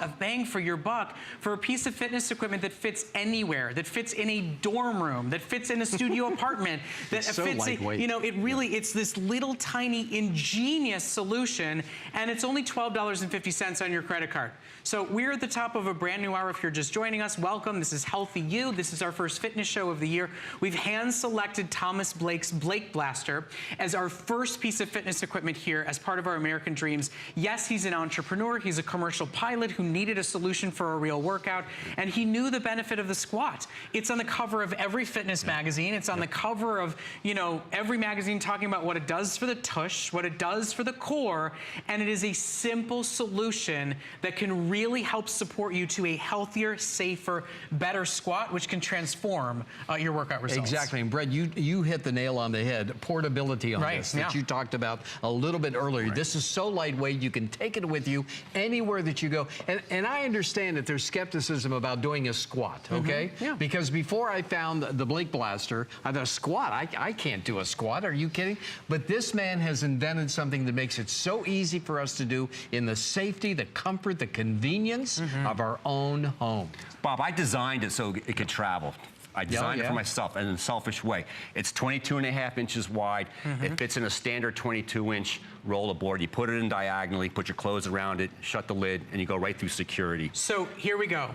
of bang for your buck for a piece of fitness equipment that fits anywhere, that fits in a dorm room, that fits in a studio apartment, that so fits, lightweight. you know, it really, it's this little tiny ingenious solution, and it's only $12.50 on your credit card. So we're at the top of a brand new hour. If you're just joining us, welcome. This is Healthy You. This is our first fitness show of the year. We've hand-selected Thomas Blake's Blake Blaster as our first piece of fitness equipment here as part of our American Dreams. Yes, he's an entrepreneur. He's a commercial pilot who needed a solution for a real workout, and he knew the benefit of the squat. It's on the cover of every fitness magazine. It's on the cover of, you know, every magazine talking about what it does for the tush, what it does for the core, and it is a simple solution that can really help support you to a healthier, safer, better squat, which can transform your workout results. Exactly, and Brett, you hit the nail on the head. Portability on this that you talked about a little bit earlier. This is so lightweight, you can take it with you anywhere that you go. And I understand that there's skepticism about doing a squat, okay? Because before I found the Blake Blaster, I thought, squat, I can't do a squat, are you kidding? But this man has invented something that makes it so easy for us to do in the safety, the comfort, the convenience of our own home. Bob, I designed it so it could travel. I designed it for myself in a selfish way. It's 22.5 inches wide. It fits in a standard 22-inch rollerboard. You put it in diagonally, put your clothes around it, shut the lid, and you go right through security. So here we go.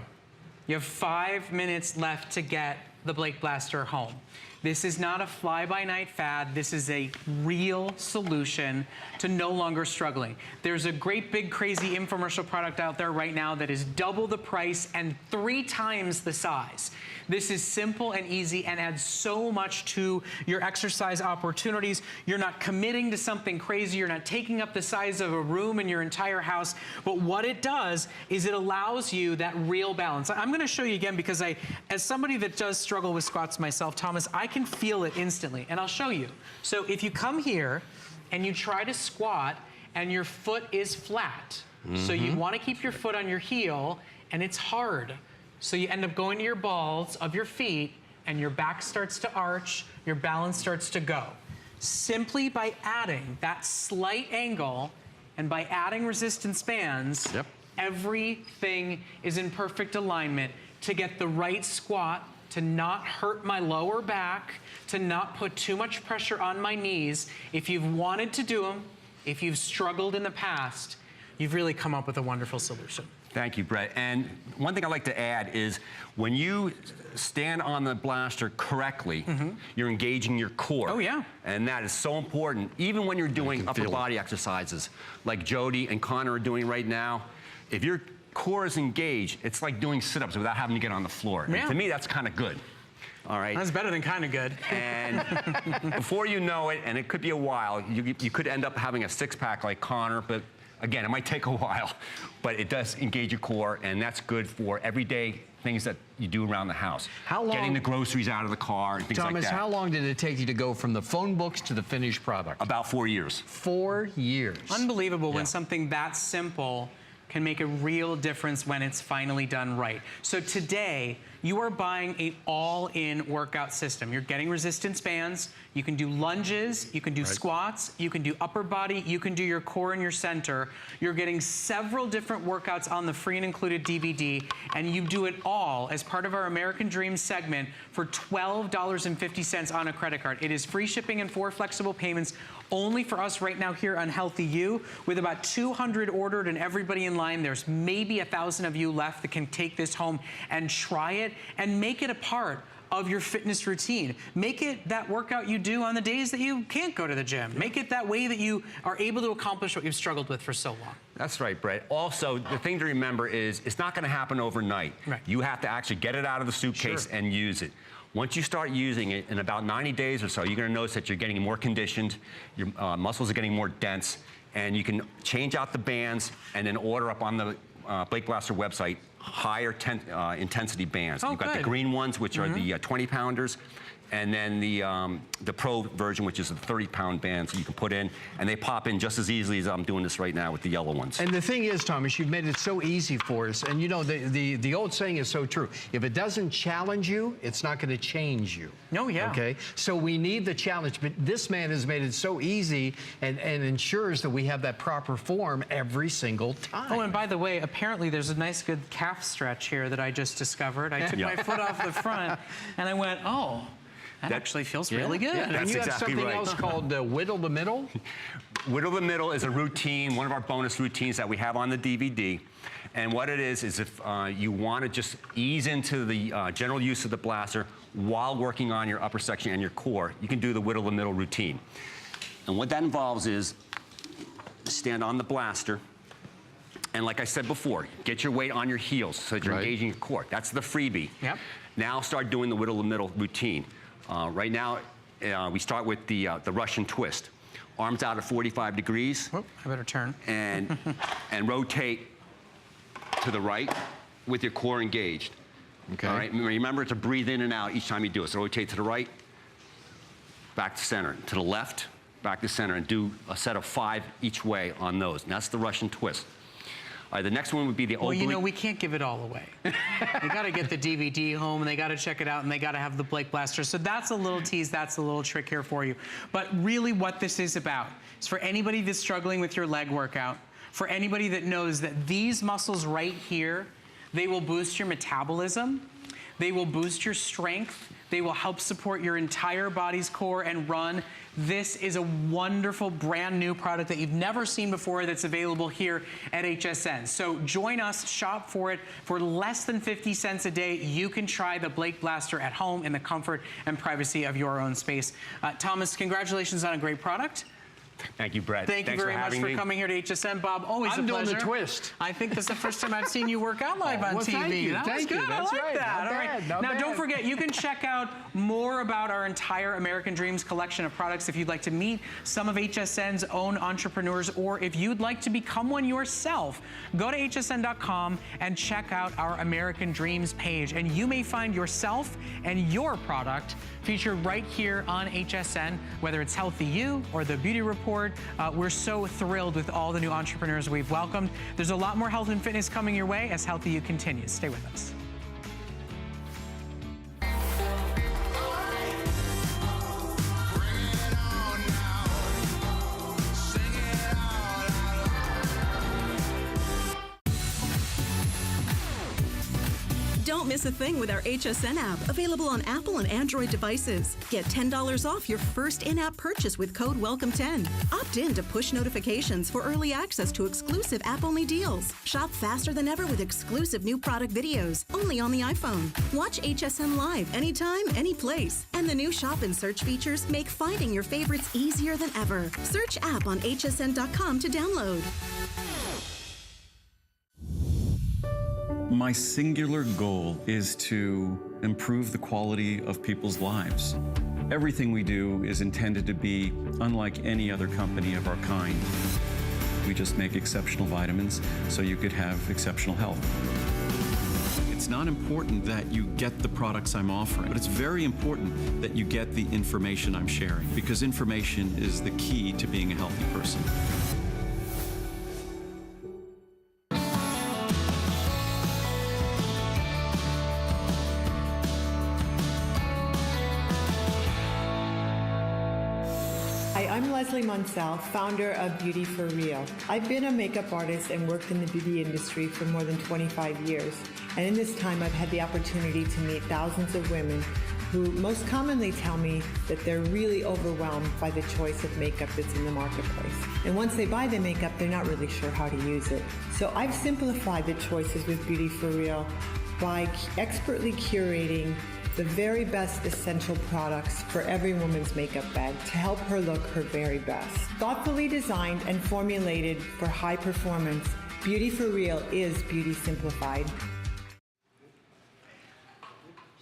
You have 5 minutes left to get the Blake Blaster home. This is not a fly-by-night fad. This is a real solution to no longer struggling. There's a great big crazy infomercial product out there right now that is double the price and 3 times the size. This is simple and easy and adds so much to your exercise opportunities. You're not committing to something crazy. You're not taking up the size of a room in your entire house. But what it does is it allows you that real balance. I'm going to show you again because as somebody that does struggle with squats myself, Thomas, I can feel it instantly, and I'll show you. So if you come here and you try to squat and your foot is flat, so you want to keep your foot on your heel, and it's hard. So you end up going to your balls of your feet, and your back starts to arch, your balance starts to go. Simply by adding that slight angle and by adding resistance bands, everything is in perfect alignment to get the right squat, to not hurt my lower back, to not put too much pressure on my knees. If you've wanted to do them, if you've struggled in the past, you've really come up with a wonderful solution. Thank you, Brett. And one thing I'd like to add is when you stand on the blaster correctly, you're engaging your core. Oh, yeah. And that is so important, even when you're doing upper body exercises like Jody and Connor are doing right now. If your core is engaged, it's like doing sit-ups without having to get on the floor. And to me, that's kind of good. All right. That's better than kind of good. And before you know it, and it could be a while, you could end up having a six-pack like Connor, but again, it might take a while, but it does engage your core, and that's good for everyday things that you do around the house. How long? Getting the groceries out of the car and things like that. Thomas, how long did it take you to go from the phone books to the finished product? About 4 years. 4 years. Unbelievable when something that simple can make a real difference when it's finally done right. So today, you are buying an all-in workout system. You're getting resistance bands, you can do lunges, you can do squats, you can do upper body, you can do your core and your center. You're getting several different workouts on the free and included DVD, and you do it all as part of our American Dreams segment for $12.50 on a credit card. It is free shipping and 4 flexible payments only for us right now here on Healthy You. With about 200 ordered and everybody in line, there's maybe 1,000 of you left that can take this home and try it and make it a part of your fitness routine. Make it that workout you do on the days that you can't go to the gym. Make it that way that you are able to accomplish what you've struggled with for so long. That's right, Brett. Also, the thing to remember is it's not going to happen overnight. You have to actually get it out of the suitcase and use it. Once you start using it, in about 90 days or so, you're going to notice that you're getting more conditioned, your muscles are getting more dense, and you can change out the bands and then order up on the Blake Blaster website higher intensity bands. You've got the green ones, which are the 20-pounders, and then the Pro version, which is a 30-pound band, so you can put in, and they pop in just as easily as I'm doing this right now with the yellow ones. And the thing is, Thomas, you've made it so easy for us, and you know, the old saying is so true. If it doesn't challenge you, it's not going to change you. No, yeah. Okay? So we need the challenge, but this man has made it so easy and ensures that we have that proper form every single time. Oh, and by the way, apparently there's a nice good calf stretch here that I just discovered. I took my foot off the front, and I went, oh, that actually feels really good. Yeah, and you have something else called Whittle the Middle? Whittle the Middle is a routine, one of our bonus routines that we have on the DVD. And what it is if you want to just ease into the general use of the blaster while working on your upper section and your core, you can do the Whittle the Middle routine. And what that involves is stand on the blaster, and like I said before, get your weight on your heels so that you're engaging your core. That's the freebie. Yep. Now start doing the Whittle the Middle routine. Right now, we start with the Russian twist. Arms out at 45 degrees. Whoop, I better turn. And rotate to the right with your core engaged. Okay. All right, remember to breathe in and out each time you do it. So rotate to the right, back to center, to the left, back to center, and do a set of 5 each way on those. And that's the Russian twist. All right, the next one would be the oblique. Well, you know, we can't give it all away. They got to get the DVD home, and they got to check it out, and they got to have the Blake Blaster. So that's a little tease, that's a little trick here for you. But really what this is about is for anybody that's struggling with your leg workout, for anybody that knows that these muscles right here, they will boost your metabolism, they will boost your strength, they will help support your entire body's core and run. This is a wonderful brand new product that you've never seen before that's available here at HSN. So join us, shop for it. For less than 50 cents a day, you can try the Blake Blaster at home in the comfort and privacy of your own space. Thomas, congratulations on a great product. Thank you, Brett. Thank you very much for coming here to HSN, Bob. Always a pleasure. I'm doing the twist. I think that's the first time I've seen you work out live on TV. Thank you. That was good. That's I like right. that. Not All bad. right. Not Now, bad. don't forget, you can check out more about our entire American Dreams collection of products if you'd like to meet some of HSN's own entrepreneurs, or if you'd like to become one yourself. Go to hsn.com and check out our American Dreams page, and you may find yourself and your product featured right here on HSN, whether it's Healthy You or the Beauty Report. We're so thrilled with all the new entrepreneurs we've welcomed. There's a lot more health and fitness coming your way as Healthy You continues. Stay with us. Don't miss a thing with our HSN app, available on Apple and Android devices. Get $10 off your first in-app purchase with code WELCOME10. Opt in to push notifications for early access to exclusive app-only deals. Shop faster than ever with exclusive new product videos, only on the iPhone. Watch HSN Live anytime, any place. And the new shop and search features make finding your favorites easier than ever. Search app on hsn.com to download. My singular goal is to improve the quality of people's lives. Everything we do is intended to be unlike any other company of our kind. We just make exceptional vitamins so you could have exceptional health. It's not important that you get the products I'm offering, but it's very important that you get the information I'm sharing, because information is the key to being a healthy person. Hi, I'm Leslie Munsell, founder of Beauty for Real. I've been a makeup artist and worked in the beauty industry for more than 25 years. And in this time, I've had the opportunity to meet thousands of women who most commonly tell me that they're really overwhelmed by the choice of makeup that's in the marketplace. And once they buy the makeup, they're not really sure how to use it. So I've simplified the choices with Beauty for Real by expertly curating the very best essential products for every woman's makeup bag to help her look her very best. Thoughtfully designed and formulated for high performance, Beauty for Real is beauty simplified.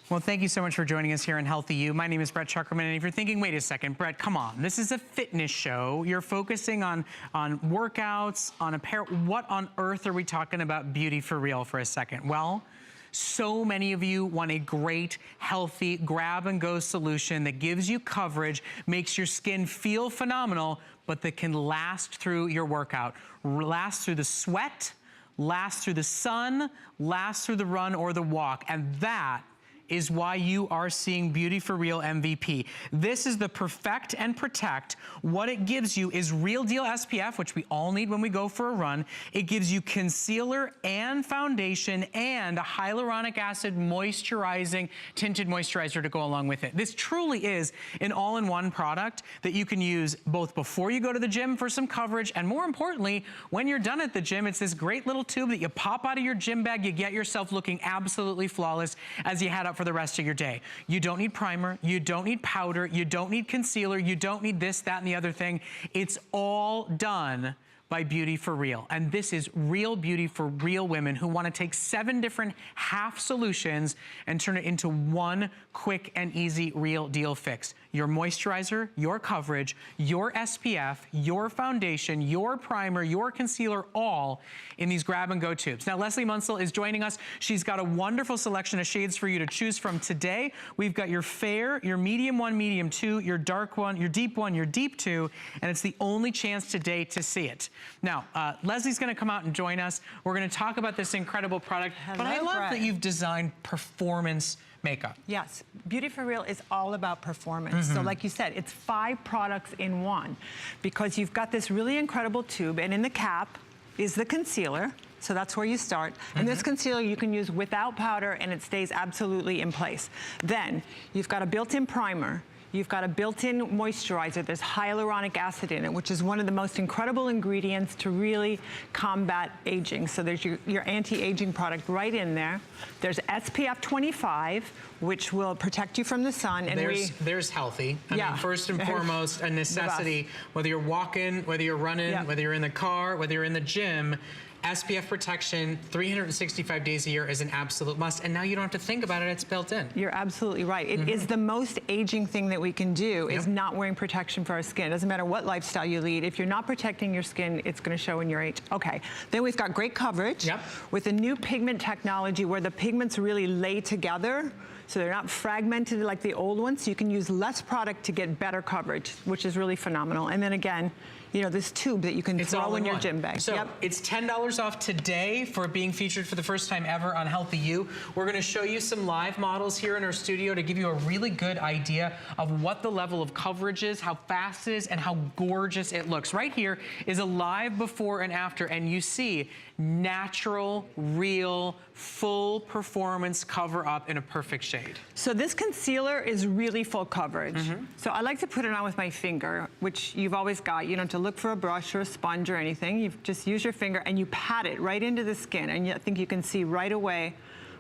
Well, thank you so much for joining us here on Healthy You. My name is Brett Chukerman, and if you're thinking, wait a second, Brett, come on, this is a fitness show. You're focusing on workouts, on apparel. What on earth are we talking about Beauty for Real for a second? Well, So many of you want a great, healthy, grab-and-go solution that gives you coverage, makes your skin feel phenomenal, but that can last through your workout, last through the sweat, last through the sun, last through the run or the walk. And that is why you are seeing Beauty for Real MVP. This is the Perfect and Protect. What it gives you is real deal SPF, which we all need when we go for a run. It gives you concealer and foundation and a hyaluronic acid moisturizing, tinted moisturizer to go along with it. This truly is an all-in-one product that you can use both before you go to the gym for some coverage, and more importantly, when you're done at the gym, it's this great little tube that you pop out of your gym bag. You get yourself looking absolutely flawless as you head out for the rest of your day. You don't need primer, you don't need powder, you don't need concealer, you don't need this, that, and the other thing. It's all done by Beauty for Real. And this is real beauty for real women who want to take 7 different half solutions and turn it into one quick and easy real deal fix. Your moisturizer, your coverage, your SPF, your foundation, your primer, your concealer, all in these grab-and-go tubes. Now, Leslie Munsell is joining us. She's got a wonderful selection of shades for you to choose from today. We've got your fair, your medium 1, medium 2, your dark 1, your deep 1, your deep 2, and it's the only chance today to see it. Now, Leslie's gonna come out and join us. We're gonna talk about this incredible product, but I love that you've designed performance makeup. Yes, Beauty for Real is all about performance. So like you said, it's 5 products in one, because you've got this really incredible tube, and in the cap is the concealer. So that's where you start. And this concealer you can use without powder, and it stays absolutely in place. Then you've got a built-in primer. You've got a built-in moisturizer. There's hyaluronic acid in it, which is one of the most incredible ingredients to really combat aging. So there's your anti-aging product right in there. There's SPF 25, which will protect you from the sun. And there's healthy. I mean, first and foremost, a necessity. Whether you're walking, whether you're running, whether you're in the car, whether you're in the gym, SPF protection 365 days a year is an absolute must, and now you don't have to think about it, it's built in. You're absolutely right. It is the most aging thing that we can do, is not wearing protection for our skin. It doesn't matter what lifestyle you lead. If you're not protecting your skin, it's gonna show in your age. Okay, then we've got great coverage with a new pigment technology where the pigments really lay together, so they're not fragmented like the old ones. So you can use less product to get better coverage, which is really phenomenal. And then again, you know, this tube that you can throw in your gym bag. So it's $10 off today for being featured for the first time ever on Healthy You. We're gonna show you some live models here in our studio to give you a really good idea of what the level of coverage is, how fast it is, and how gorgeous it looks. Right here is a live before and after, and you see natural, real, full performance cover up in a perfect shade. So this concealer is really full coverage. So I like to put it on with my finger, which you've always got. You don't have to look for a brush or a sponge or anything. You just use your finger and you pat it right into the skin. And I think you can see right away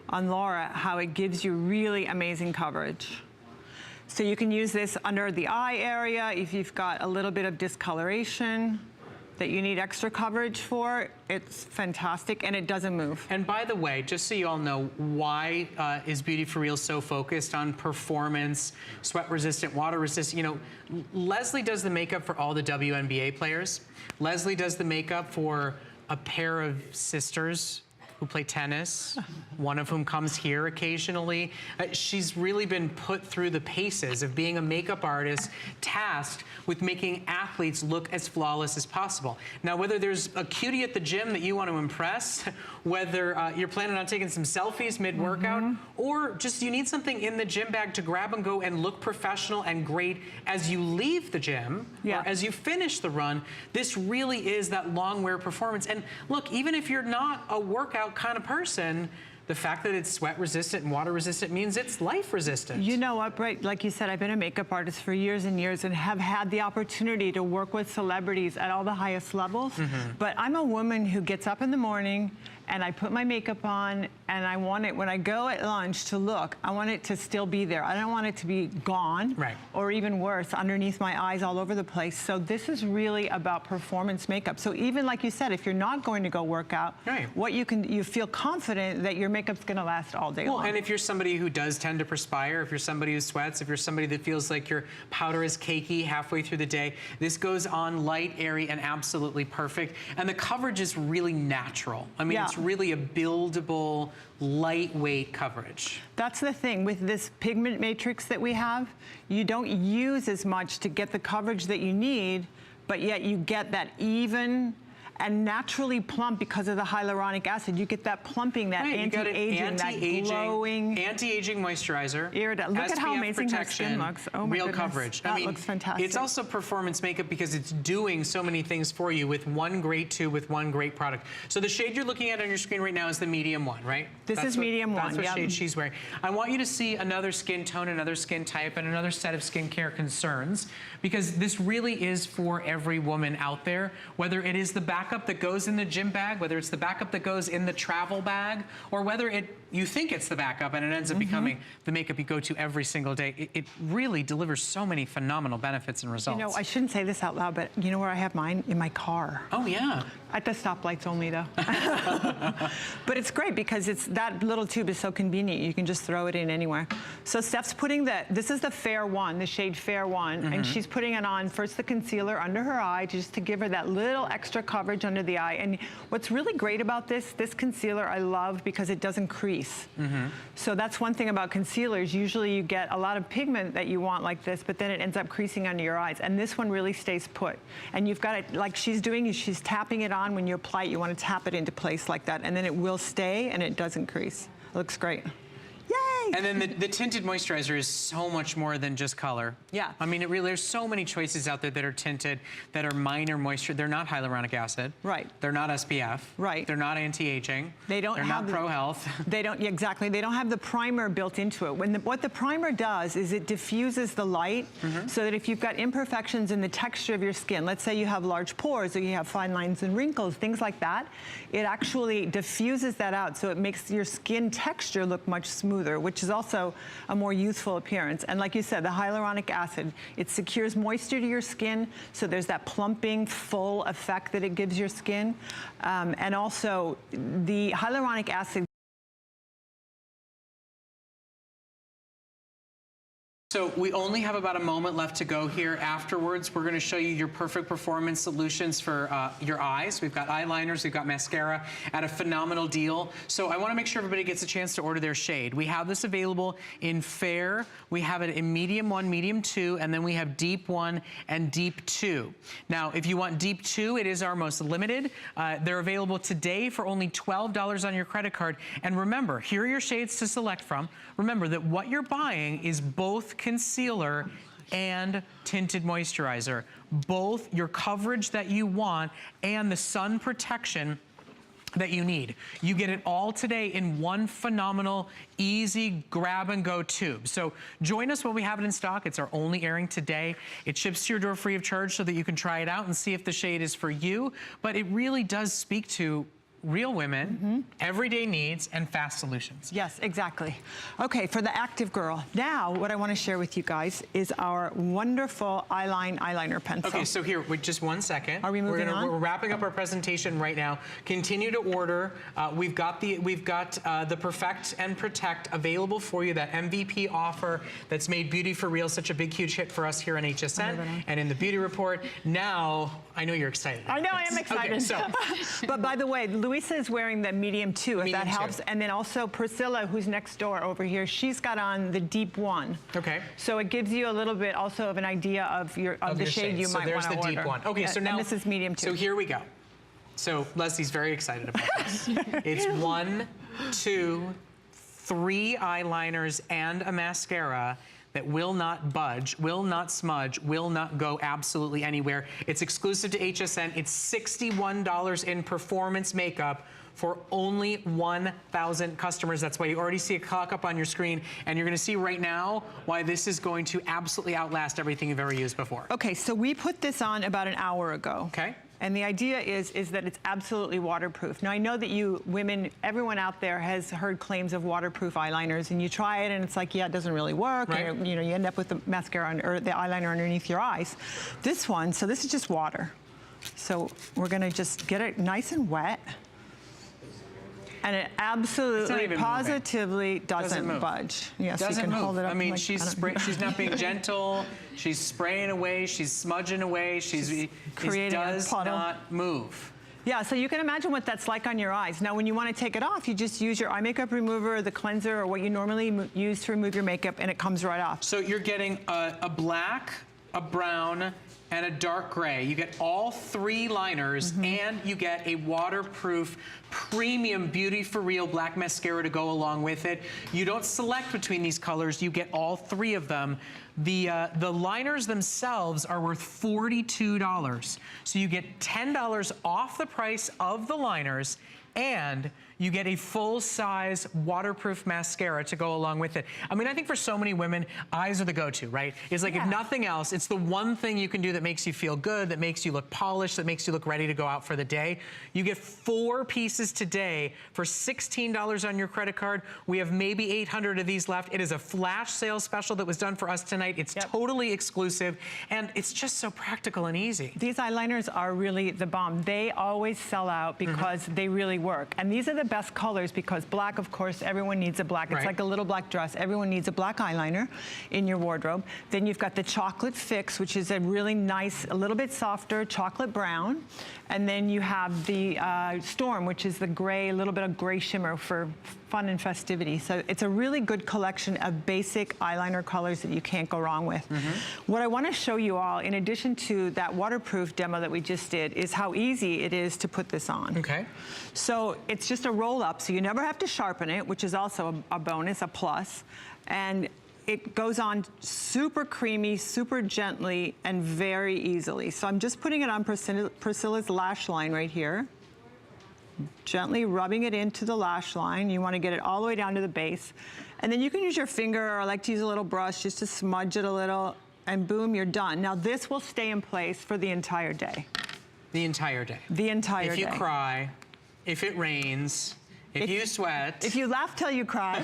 on Laura how it gives you really amazing coverage. So you can use this under the eye area if you've got a little bit of discoloration that you need extra coverage for. It's fantastic, and it doesn't move. And by the way, just so you all know, why is Beauty for Real so focused on performance, sweat resistant, water resistant? You know, Leslie does the makeup for all the WNBA players. Leslie does the makeup for a pair of sisters who play tennis, one of whom comes here occasionally. She's really been put through the paces of being a makeup artist, tasked with making athletes look as flawless as possible. Now, whether there's a cutie at the gym that you want to impress, whether you're planning on taking some selfies mid-workout, or just you need something in the gym bag to grab and go and look professional and great as you leave the gym, or as you finish the run, this really is that long wear performance. And look, even if you're not a workout kind of person, the fact that it's sweat resistant and water resistant means it's life resistant. You know what, Brett, like you said, I've been a makeup artist for years and years and have had the opportunity to work with celebrities at all the highest levels. But I'm a woman who gets up in the morning and I put my makeup on, and I want it, when I go at lunch to look, I want it to still be there. I don't want it to be gone, or even worse, underneath my eyes all over the place. So this is really about performance makeup. So even like you said, if you're not going to go work out, what you feel confident that your makeup's gonna last all day long. And if you're somebody who does tend to perspire, if you're somebody who sweats, if you're somebody that feels like your powder is cakey halfway through the day, this goes on light, airy, and absolutely perfect. And the coverage is really natural. I mean, it's it's really a buildable, lightweight coverage. That's the thing with this pigment matrix that we have. You don't use as much to get the coverage that you need, but yet you get that even and naturally plump because of the hyaluronic acid. You get that plumping, that anti-aging, that glowing. Anti-aging moisturizer. Look at how amazing her skin looks. Oh my real goodness. coverage. That looks fantastic. It's also performance makeup because it's doing so many things for you with one great tube, with one great product. So the shade you're looking at on your screen right now is the medium one, right? This is medium one, That's what shade she's wearing. I want you to see another skin tone, another skin type, and another set of skincare concerns, because this really is for every woman out there, whether it is the backup that goes in the gym bag, whether it's the backup that goes in the travel bag, or whether you think it's the backup and it ends up becoming the makeup you go to every single day. It really delivers so many phenomenal benefits and results. You know, I shouldn't say this out loud, but you know where I have mine? In my car. Oh, yeah. At the stoplights only, though. But it's great because that little tube is so convenient. You can just throw it in anywhere. So Steph's putting this is the Fair One, the shade Fair One, and she's putting it on first the concealer under her eye just to give her that little extra coverage under the eye. And what's really great about this concealer I love because it doesn't crease. So that's one thing about concealers. Usually you get a lot of pigment that you want like this, but then it ends up creasing under your eyes. And this one really stays put. And you've got it, like she's doing, she's tapping it on. When you apply it, you want to tap it into place like that, and then it will stay and it doesn't crease. It looks great. Yay! And then the tinted moisturizer is so much more than just color. Yeah. I mean, there's so many choices out there that are tinted, that are minor moisture. They're not hyaluronic acid. Right. They're not SPF. Right. They're not anti-aging. They're not pro-health. They don't, exactly. They don't have the primer built into it. What the primer does is it diffuses the light so that if you've got imperfections in the texture of your skin, let's say you have large pores or you have fine lines and wrinkles, things like that, it actually diffuses that out so it makes your skin texture look much smoother, which is also a more youthful appearance. And like you said, the hyaluronic acid, it secures moisture to your skin, so there's that plumping, full effect that it gives your skin. And also, the hyaluronic acid. So we only have about a moment left to go here. Afterwards, we're going to show you your perfect performance solutions for your eyes. We've got eyeliners, we've got mascara at a phenomenal deal. So I want to make sure everybody gets a chance to order their shade. We have this available in Fair, we have it in Medium 1, Medium 2, and then we have Deep 1 and Deep 2. Now, if you want Deep 2, it is our most limited. They're available today for only $12 on your credit card. And remember, here are your shades to select from. Remember that what you're buying is both concealer and tinted moisturizer, both your coverage that you want and the sun protection that you need. You get it all today in one phenomenal, easy grab and go tube. So join us when we have it in stock. It's our only airing today. It ships to your door free of charge so that you can try it out and see if the shade is for you. But it really does speak to real women, everyday needs, and fast solutions. Yes, exactly. Okay, for the active girl. Now, what I want to share with you guys is our wonderful eyeliner pencil. Okay, so here, wait just 1 second. Are we moving on? We're wrapping up our presentation right now. Continue to order. We've got the Perfect and Protect available for you, that MVP offer that's made Beauty for Real such a big, huge hit for us here on HSN and in the Beauty Report. Now, I know you're excited. I know, I am excited. Okay, so. But by the way, Luisa is wearing the medium 2, if that helps. And then also Priscilla, who's next door over here, she's got on the Deep 1. Okay. So it gives you a little bit also of an idea of the shade you might want to order. So there's the Deep 1. Okay, so now. And this is medium 2. So here we go. So Leslie's very excited about this. It's 1, 2, 3 eyeliners and a mascara that will not budge, will not smudge, will not go absolutely anywhere. It's exclusive to HSN. It's $61 in performance makeup for only 1,000 customers. That's why you already see a clock up on your screen, and you're gonna see right now why this is going to absolutely outlast everything you've ever used before. Okay, so we put this on about an hour ago. Okay. And the idea is that it's absolutely waterproof. Now, I know that you women, everyone out there has heard claims of waterproof eyeliners, and you try it and it's like, yeah, it doesn't really work. Right. And, you know, you end up with the mascara or the eyeliner underneath your eyes. This one, so this is just water. So we're gonna just get it nice and wet. And it absolutely, positively doesn't budge. Yes, doesn't you can move. hold it up. I mean, like, she's not being gentle. She's spraying away. She's smudging away. It does not move. Yeah, so you can imagine what that's like on your eyes. Now, when you want to take it off, you just use your eye makeup remover, the cleanser, or what you normally use to remove your makeup, and it comes right off. So you're getting a black, a brown, and a dark gray. You get all 3 liners, and you get a waterproof, premium Beauty for Real black mascara to go along with it. You don't select between these colors. You get all 3 of them. The liners themselves are worth $42. So you get $10 off the price of the liners, and you get a full-size waterproof mascara to go along with it. I mean, I think for so many women, eyes are the go-to, right? It's like, if nothing else, it's the one thing you can do that makes you feel good, that makes you look polished, that makes you look ready to go out for the day. You get 4 pieces today for $16 on your credit card. We have maybe 800 of these left. It is a flash sale special that was done for us tonight. It's totally exclusive, and it's just so practical and easy. These eyeliners are really the bomb. They always sell out because they really work. And these are the best colors because black, of course, everyone needs a black. It's like a little black dress. Everyone needs a black eyeliner in your wardrobe. Then you've got the chocolate fix, which is a really nice, a little bit softer chocolate brown. And then you have the storm, which is the gray, a little bit of gray shimmer for fun and festivity. So it's a really good collection of basic eyeliner colors that you can't go wrong with. What I want to show you all, in addition to that waterproof demo that we just did, is how easy it is to put this on. Okay. So it's just a roll up, so you never have to sharpen it, which is also a bonus, a plus. And it goes on super creamy, super gently, and very easily. So I'm just putting it on Priscilla's lash line right here. Gently rubbing it into the lash line. You want to get it all the way down to the base. And then you can use your finger, or I like to use a little brush just to smudge it a little, and boom, you're done. Now this will stay in place for the entire day. The entire day. The entire day. If you cry, if it rains, if you sweat. If you laugh till you cry.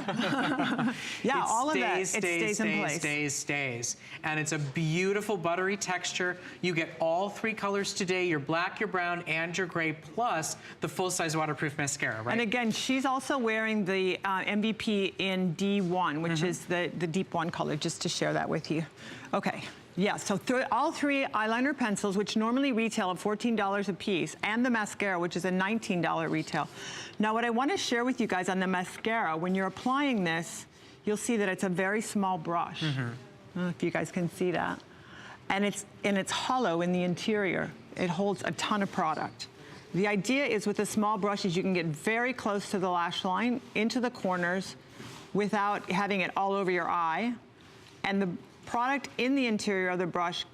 Yeah, all of that, it stays in place. Stays. And it's a beautiful buttery texture. You get all 3 colors today, your black, your brown, and your gray, plus the full-size waterproof mascara, right? And again, she's also wearing the MVP in D1, which is the deep 1 color, just to share that with you. Okay. Yeah, so all 3 eyeliner pencils, which normally retail at $14 a piece, and the mascara, which is a $19 retail. Now, what I want to share with you guys on the mascara, when you're applying this, you'll see that it's a very small brush. I don't know if you guys can see that. And it's hollow in the interior. It holds a ton of product. The idea is with the small brushes, you can get very close to the lash line, into the corners, without having it all over your eye. And the product in the interior of the brush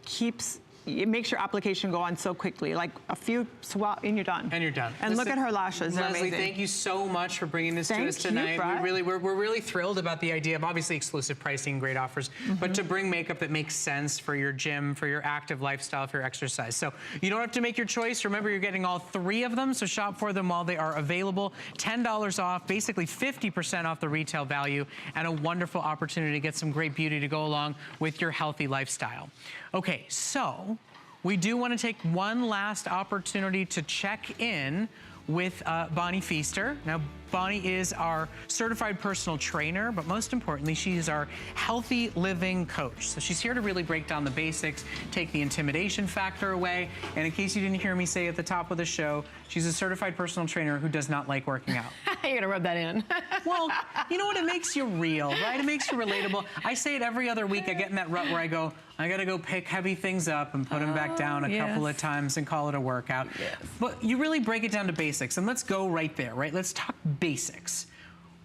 it makes your application go on so quickly, like a few swap and you're done. And you're done. And look at her lashes, they're Leslie, amazing. thank you so much for bringing this to us tonight. We're really thrilled about the idea of obviously exclusive pricing, great offers, but to bring makeup that makes sense for your gym, for your active lifestyle, for your exercise. So you don't have to make your choice. Remember, you're getting all 3 of them, so shop for them while they are available. $10 off, basically 50% off the retail value, and a wonderful opportunity to get some great beauty to go along with your healthy lifestyle. Okay, so we do want to take one last opportunity to check in with Bonnie Feaster. Now, Bonnie is our certified personal trainer, but most importantly, she is our healthy living coach. So she's here to really break down the basics, take the intimidation factor away. And in case you didn't hear me say at the top of the show, she's a certified personal trainer who does not like working out. You're gonna rub that in. Well, you know what? It makes you real, right? It makes you relatable. I say it every other week. I get in that rut where I go, I gotta go pick heavy things up and put them back down a couple of times and call it a workout. But you really break it down to basics, and let's go right there, right? Let's talk basics.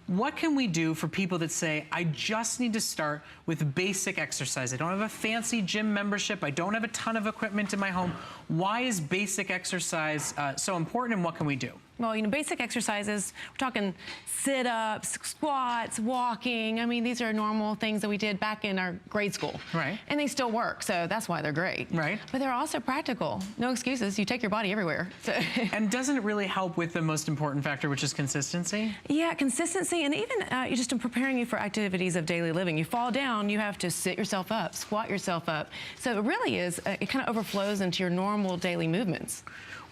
What can we do for people that say, I just need to start with basic exercise? I don't have a fancy gym membership. I don't have a ton of equipment in my home. Why is basic exercise so important, and what can we do? Well, you know, basic exercises, we're talking sit-ups, squats, walking. I mean, these are normal things that we did back in our grade school. Right. And they still work, so that's why they're great. Right. But they're also practical. No excuses. You take your body everywhere. So. And doesn't it really help with the most important factor, which is consistency? Yeah, consistency, and even just in preparing you for activities of daily living. You fall down, you have to sit yourself up, squat yourself up. So it really is, it kind of overflows into your normal daily movements.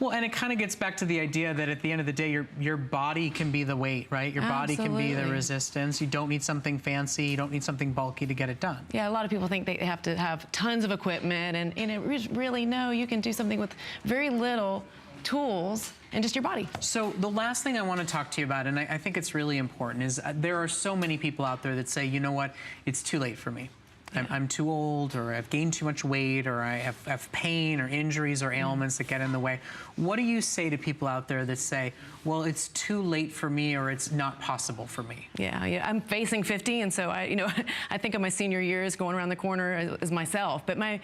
Well, and it kind of gets back to the idea that at the end of the day, your body can be the weight, right? Your body can be the resistance. You don't need something fancy. You don't need something bulky to get it done. Yeah, a lot of people think they have to have tons of equipment, and really, no, you can do something with very little tools and just your body. So the last thing I want to talk to you about, and I think it's really important, is there are so many people out there that say, you know what, it's too late for me. I'm too old, or I've gained too much weight, or I have pain or injuries or ailments that get in the way. What do you say to people out there that say, well, it's too late for me, or it's not possible for me? Yeah, I'm facing 50, and so I think of my senior years going around the corner as myself. But I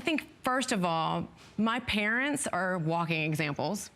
think first of all, my parents are walking examples.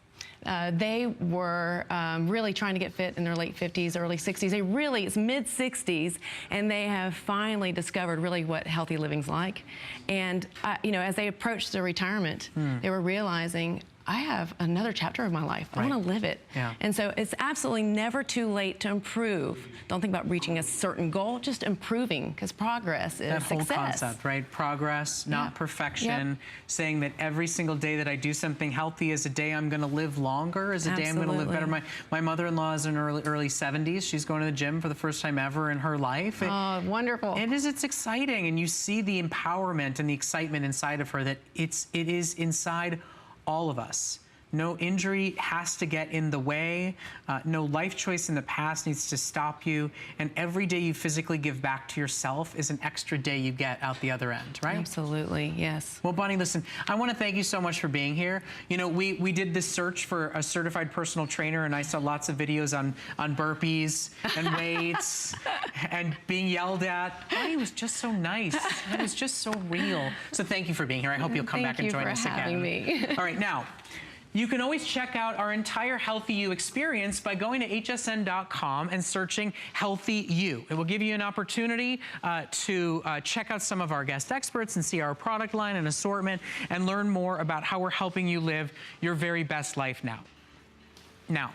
They were really trying to get fit in their late 50s, early 60s. It's mid-60s, and they have finally discovered really what healthy living's like. And, as they approached their retirement, they were realizing, I have another chapter of my life. I want to live it. Yeah. And so it's absolutely never too late to improve. Don't think about reaching a certain goal, just improving, because progress is that success. Whole concept, right? Progress, not perfection. Yep. Saying that every single day that I do something healthy is a day I'm going to live longer, is a day I'm going to live better. My mother-in-law is in her early 70s. She's going to the gym for the first time ever in her life. Oh, wonderful. It's exciting, and you see the empowerment and the excitement inside of her, that it is inside all of us. No injury has to get in the way. No life choice in the past needs to stop you. And every day you physically give back to yourself is an extra day you get out the other end, right? Absolutely, yes. Well, Bonnie, listen, I want to thank you so much for being here. We did this search for a certified personal trainer, and I saw lots of videos on burpees and weights and being yelled at. Bonnie was just so nice. It was just so real. So thank you for being here. I hope you'll come back and join us again. Thank you for having me. All right, now, you can always check out our entire Healthy You experience by going to hsn.com and searching Healthy You. It will give you an opportunity to check out some of our guest experts and see our product line and assortment and learn more about how we're helping you live your very best life now. Now,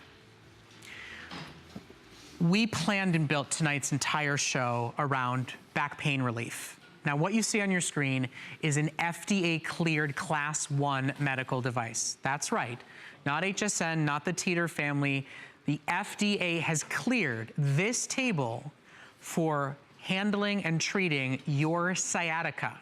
we planned and built tonight's entire show around back pain relief. Now, what you see on your screen is an FDA-cleared Class 1 medical device. That's right, not HSN, not the Teeter family. The FDA has cleared this table for handling and treating your sciatica,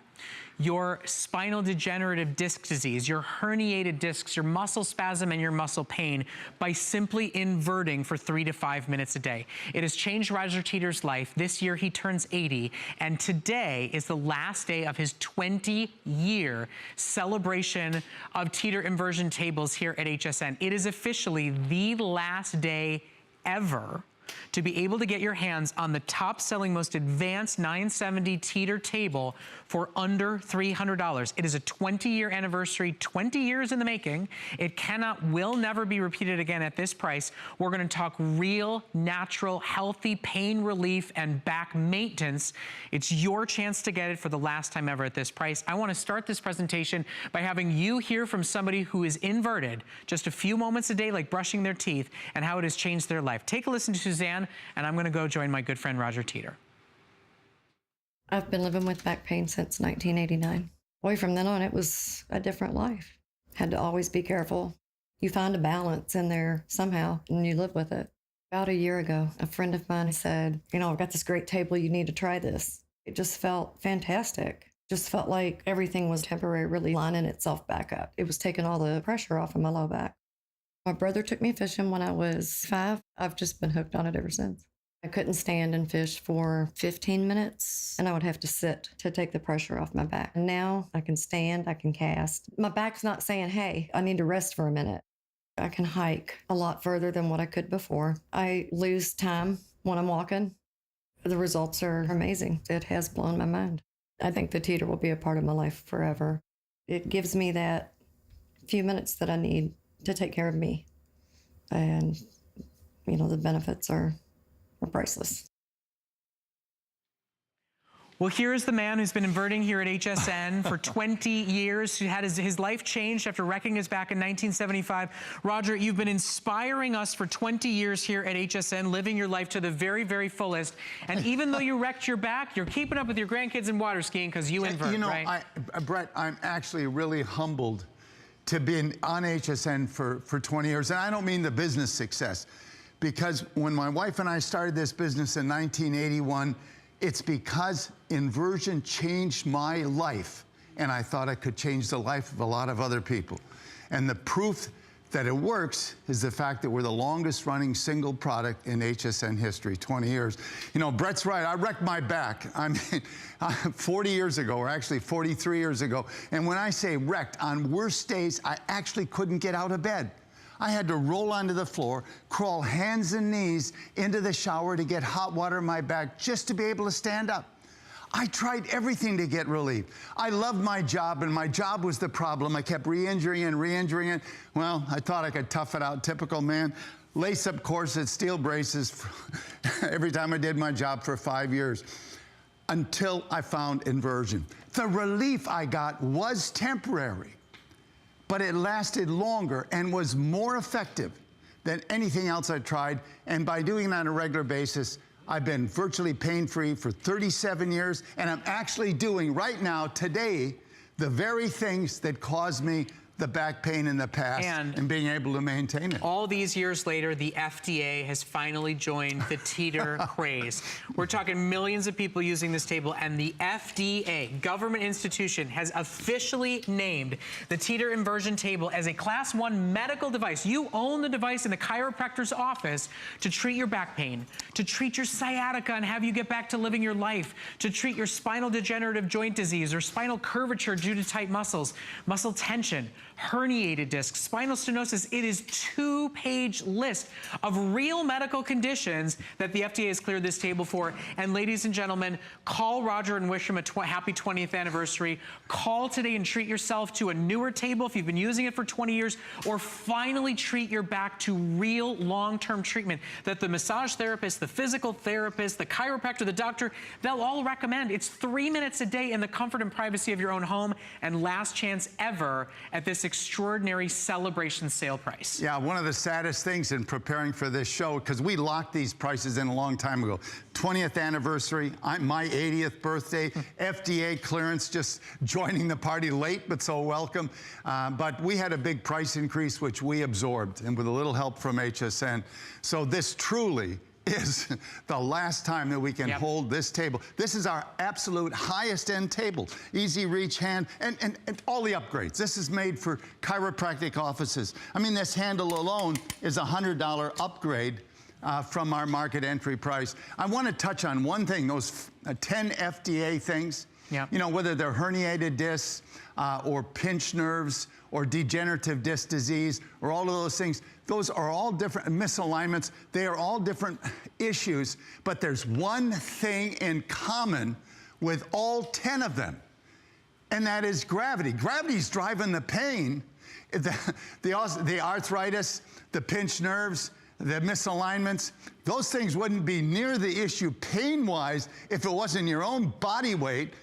your spinal degenerative disc disease, your herniated discs, your muscle spasm, and your muscle pain by simply inverting for 3 to 5 minutes a day. It has changed Roger Teeter's life. This year he turns 80, and today is the last day of his 20-year celebration of Teeter inversion tables here at HSN. It is officially the last day ever to be able to get your hands on the top-selling, most advanced 970 Teeter table for under $300. It is a 20-year anniversary, 20 years in the making. It will never be repeated again at this price. We're going to talk real, natural, healthy pain relief and back maintenance. It's your chance to get it for the last time ever at this price. I want to start this presentation by having you hear from somebody who is inverted just a few moments a day, like brushing their teeth, and how it has changed their life. Take a listen to Suzanne, and I'm going to go join my good friend Roger Teeter. I've been living with back pain since 1989. Boy, from then on, it was a different life. Had to always be careful. You find a balance in there somehow, and you live with it. About a year ago, a friend of mine said, I've got this great table, you need to try this. It just felt fantastic. Just felt like everything was temporarily lining itself back up. It was taking all the pressure off of my low back. My brother took me fishing when I was 5. I've just been hooked on it ever since. I couldn't stand and fish for 15 minutes, and I would have to sit to take the pressure off my back. And now I can stand, I can cast. My back's not saying, hey, I need to rest for a minute. I can hike a lot further than what I could before. I lose time when I'm walking. The results are amazing. It has blown my mind. I think the Teeter will be a part of my life forever. It gives me that few minutes that I need to take care of me. And, the benefits are priceless. Well, here is the man who's been inverting here at HSN for 20 years, who had his life changed after wrecking his back in 1975. Roger, you've been inspiring us for 20 years here at HSN, living your life to the very, very fullest. And even though you wrecked your back, you're keeping up with your grandkids and water skiing because you invert, right? Brett, I'm actually really humbled to be on HSN for 20 years. And I don't mean the business success, because when my wife and I started this business in 1981, it's because inversion changed my life, and I thought I could change the life of a lot of other people. And the proof that it works is the fact that we're the longest running single product in HSN history, 20 years. You know, Brett's right, I wrecked my back. I mean, 40 years ago, or actually 43 years ago. And when I say wrecked, on worst days, I actually couldn't get out of bed. I had to roll onto the floor, crawl hands and knees into the shower to get hot water in my back just to be able to stand up. I tried everything to get relief. I loved my job, and my job was the problem. I kept re-injuring and re-injuring it. Well, I thought I could tough it out, typical man. Lace-up corsets, steel braces, every time I did my job for 5 years, until I found inversion. The relief I got was temporary, but it lasted longer and was more effective than anything else I tried. And by doing it on a regular basis, I've been virtually pain-free for 37 years, and I'm actually doing right now, today, the very things that caused me the back pain in the past and being able to maintain it. All these years later, the FDA has finally joined the teeter craze. We're talking millions of people using this table, and the FDA, government institution, has officially named the teeter inversion table as a Class 1 medical device. You own the device in the chiropractor's office to treat your back pain, to treat your sciatica and have you get back to living your life, to treat your spinal degenerative joint disease or spinal curvature due to tight muscles, muscle tension, herniated discs, spinal stenosis. It is a 2-page list of real medical conditions that the FDA has cleared this table for. And ladies and gentlemen, call Roger and wish him a happy 20th anniversary. Call today and treat yourself to a newer table if you've been using it for 20 years, or finally treat your back to real long-term treatment that the massage therapist, the physical therapist, the chiropractor, the doctor, they'll all recommend. It's 3 minutes a day in the comfort and privacy of your own home, and last chance ever at this extraordinary celebration sale price. Yeah, one of the saddest things in preparing for this show, because we locked these prices in a long time ago. 20th anniversary, my 80th birthday, FDA clearance, just joining the party late, but so welcome. But we had a big price increase, which we absorbed, and with a little help from HSN. So this truly is the last time that we can hold this table. This is our absolute highest end table. Easy reach hand and all the upgrades. This is made for chiropractic offices. I mean, this handle alone is a $100 upgrade from our market entry price. I want to touch on one thing, those 10 FDA things. You know, whether they're herniated discs or pinched nerves or degenerative disc disease or all of those things, those are all different misalignments. They are all different issues, but there's one thing in common with all 10 of them, and that is gravity. Gravity's driving the pain, the arthritis, the pinched nerves, the misalignments. Those things wouldn't be near the issue pain-wise if it wasn't your own body weight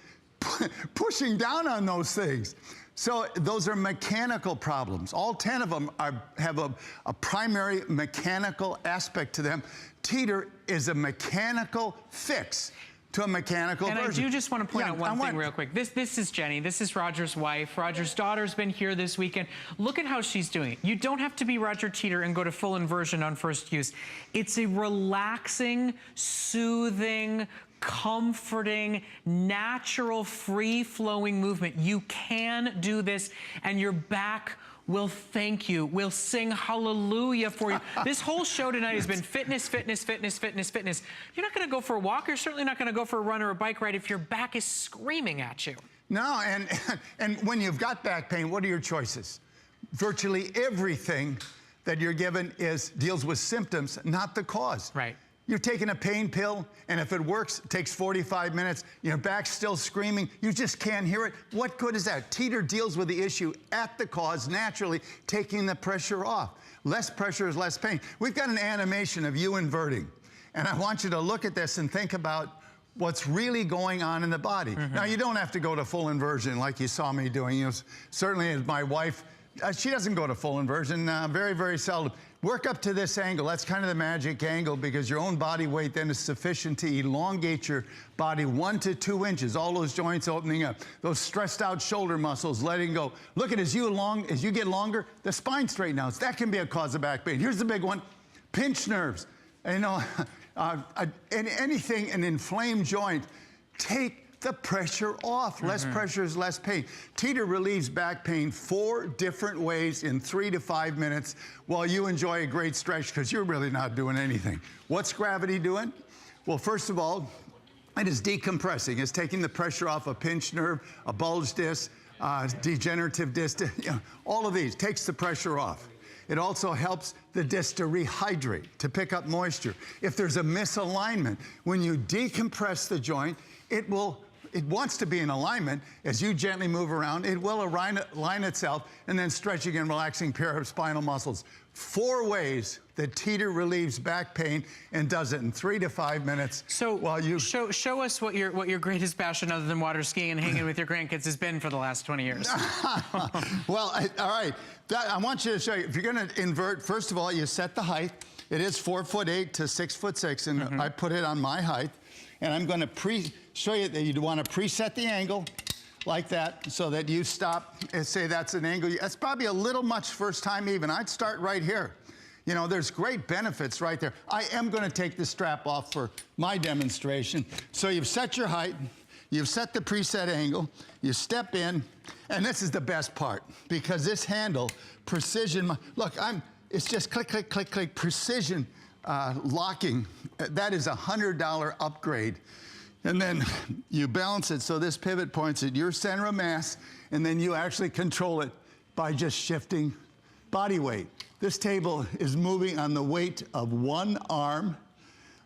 pushing down on those things. So those are mechanical problems. All 10 of them have a primary mechanical aspect to them. Teeter is a mechanical fix to a mechanical version. And I do just want to point out one thing real quick. This is Jenny. This is Roger's wife. Roger's daughter's been here this weekend. Look at how she's doing it. You don't have to be Roger Teeter and go to full inversion on first use. It's a relaxing, soothing, comforting, natural, free-flowing movement. You can do this, and your back will thank you. We'll sing hallelujah for you. This whole show tonight has been fitness, fitness, fitness, fitness, fitness. You're not going to go for a walk. You're certainly not going to go for a run or a bike ride if your back is screaming at you. No, and when you've got back pain, what are your choices? Virtually everything that you're given deals with symptoms, not the cause. Right. You're taking a pain pill, and if it works, it takes 45 minutes, your back's still screaming, you just can't hear it. What good is that? Teeter deals with the issue at the cause, naturally, taking the pressure off. Less pressure is less pain. We've got an animation of you inverting, and I want you to look at this and think about what's really going on in the body. Now, you don't have to go to full inversion like you saw me doing. You know, certainly as my wife, she doesn't go to full inversion, very, very seldom. Work up to this angle. That's kind of the magic angle, because your own body weight then is sufficient to elongate your body 1 to 2 inches. All those joints opening up, those stressed out shoulder muscles letting go. Look at as you get longer, the spine straightens out. That can be a cause of back pain. Here's the big one: pinched nerves. You know, anything, an inflamed joint. Take the pressure off. Less pressure is less pain. Teeter relieves back pain 4 different ways in 3 to 5 minutes while you enjoy a great stretch because you're really not doing anything. What's gravity doing? Well, first of all, it is decompressing. It's taking the pressure off a pinched nerve, a bulged disc, degenerative disc, all of these, takes the pressure off. It also helps the disc to rehydrate, to pick up moisture. If there's a misalignment, when you decompress the joint, it wants to be in alignment. As you gently move around, it will align itself and then stretching and relaxing paraspinal muscles. 4 ways that Teeter relieves back pain and does it in 3 to 5 minutes. So while you show us what your greatest passion other than water skiing and hanging with your grandkids has been for the last 20 years. Well, all right. I want you to show you. If you're going to invert, first of all, you set the height. It is 4'8" to 6'6", and I put it on my height. And I'm going to show you that you'd want to preset the angle like that so that you stop and say that's an angle. That's probably a little much first time even. I'd start right here. You know, there's great benefits right there. I am going to take the strap off for my demonstration. So you've set your height, you've set the preset angle, you step in, and this is the best part because this handle, precision, look, it's just click, click, click, click, precision locking. That is a $100 upgrade. And then you balance it so this pivot points at your center of mass, and then you actually control it by just shifting body weight. This table is moving on the weight of one arm.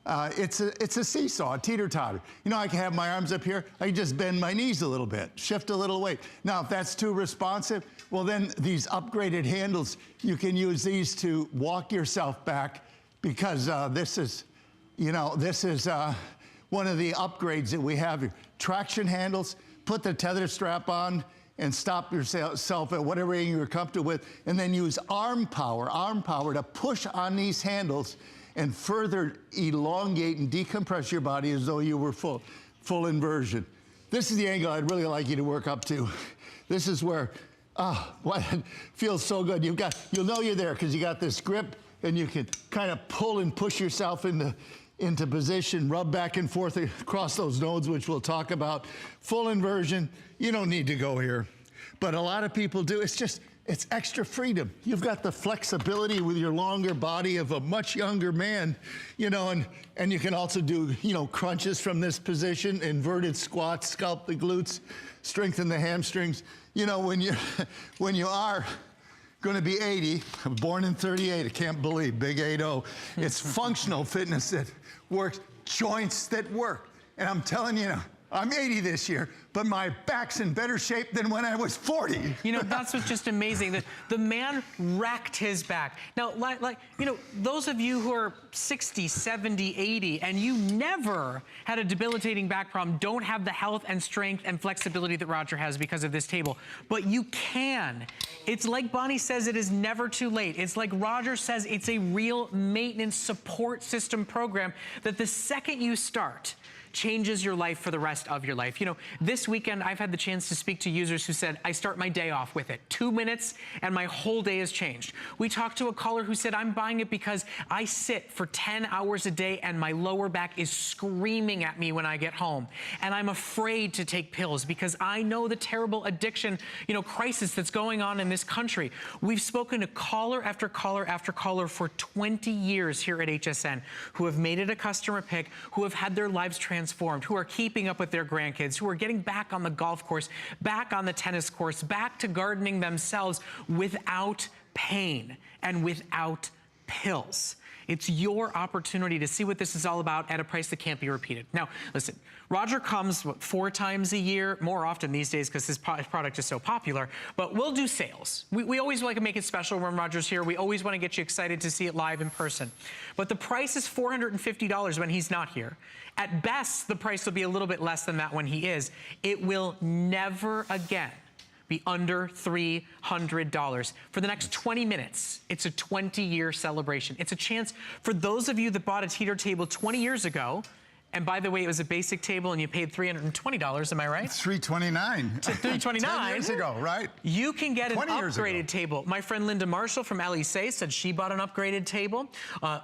It's a seesaw, a teeter-totter. You know, I can have my arms up here. I can just bend my knees a little bit, shift a little weight. Now, if that's too responsive, well, then these upgraded handles, you can use these to walk yourself back because this is one of the upgrades that we have here. Traction handles, put the tether strap on and stop yourself at whatever angle you're comfortable with, and then use arm power to push on these handles and further elongate and decompress your body as though you were full inversion. This is the angle I'd really like you to work up to. This is where, it feels so good. You'll know you're there because you got this grip and you can kind of pull and push yourself into position, rub back and forth across those nodes, which we'll talk about. Full inversion, you don't need to go here. But a lot of people do. It's extra freedom. You've got the flexibility with your longer body of a much younger man, you know, and you can also do, you know, crunches from this position, inverted squats, sculpt the glutes, strengthen the hamstrings. You know, when you are going to be 80, born in 38, I can't believe, big 80. It's functional fitness that works, joints that work. And I'm telling you, I'm 80 this year, but my back's in better shape than when I was 40. You know, that's what's just amazing. The man wrecked his back. Now, you know, those of you who are 60, 70, 80, and you never had a debilitating back problem, don't have the health and strength and flexibility that Roger has because of this table. But you can. It's like Bonnie says, it is never too late. It's like Roger says, it's a real maintenance support system program that the second you start, changes your life for the rest of your life. You know, this weekend, I've had the chance to speak to users who said, I start my day off with it. 2 minutes, and my whole day has changed. We talked to a caller who said, I'm buying it because I sit for 10 hours a day, and my lower back is screaming at me when I get home. And I'm afraid to take pills because I know the terrible addiction, you know, crisis that's going on in this country. We've spoken to caller after caller after caller for 20 years here at HSN who have made it a customer pick, who have had their lives transformed, who are keeping up with their grandkids, who are getting back on the golf course, back on the tennis course, back to gardening themselves without pain and without pills. It's your opportunity to see what this is all about at a price that can't be repeated. Now, listen, Roger comes 4 times a year, more often these days because his product is so popular, but we'll do sales. We always like to make it special when Roger's here. We always want to get you excited to see it live in person. But the price is $450 when he's not here. At best, the price will be a little bit less than that when he is. It will never again be under $300. For the next 20 minutes, it's a 20-year celebration. It's a chance for those of you that bought a teeter table 20 years ago And by the way, it was a basic table and you paid $320, am I right? $329. To $329. 10 years ago, right? You can get an upgraded table. My friend Linda Marshall from LEC said she bought an upgraded table.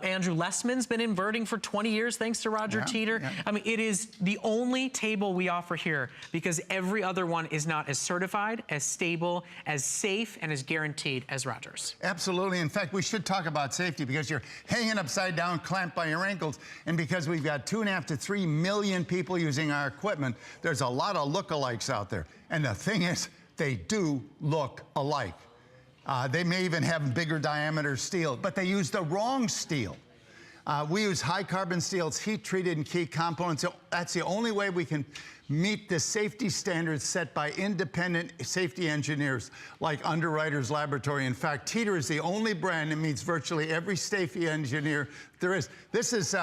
Andrew Lessman's been inverting for 20 years thanks to Roger Teeter. Yeah. I mean, it is the only table we offer here because every other one is not as certified, as stable, as safe, and as guaranteed as Roger's. Absolutely. In fact, we should talk about safety because you're hanging upside down, clamped by your ankles, and because we've got 2.5 to 3 million people using our equipment, there's a lot of lookalikes out there. And the thing is, they do look alike. They may even have bigger diameter steel, but they use the wrong steel. We use high carbon steel. It's heat treated and key components. So that's the only way we can meet the safety standards set by independent safety engineers like Underwriters Laboratory. In fact, Teeter is the only brand that meets virtually every safety engineer there is. This is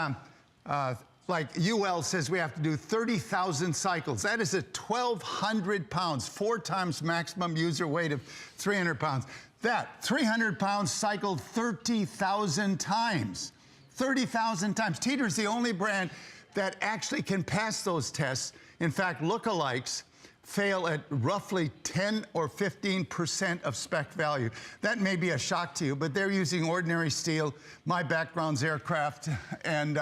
like UL says we have to do 30,000 cycles. That is 1,200 pounds, 4 times maximum user weight of 300 pounds. That 300 pounds cycled 30,000 times. 30,000 times. Teeter is the only brand that actually can pass those tests. In fact, lookalikes fail at roughly 10 or 15% of spec value. That may be a shock to you, but they're using ordinary steel. My background's aircraft, and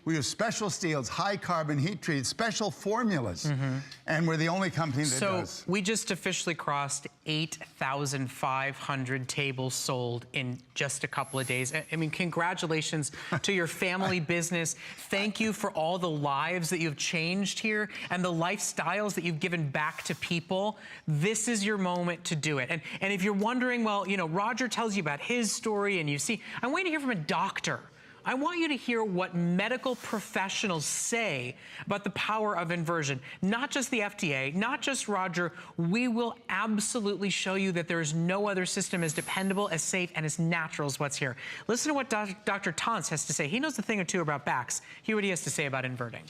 we use special steels, high carbon, heat treated, special formulas, and we're the only company that does. So we just officially crossed 8,500 tables sold in just a couple of days. I mean, congratulations to your family business. Thank you for all the lives that you've changed here and the lifestyles that you've given back to people. This is your moment to do it. And if you're wondering, well, you know, Roger tells you about his story and you see, I'm waiting to hear from a doctor. I want you to hear what medical professionals say about the power of inversion. Not just the FDA, not just Roger. We will absolutely show you that there is no other system as dependable, as safe, and as natural as what's here. Listen to what Dr. Tantz has to say. He knows a thing or two about backs. Hear what he has to say about inverting.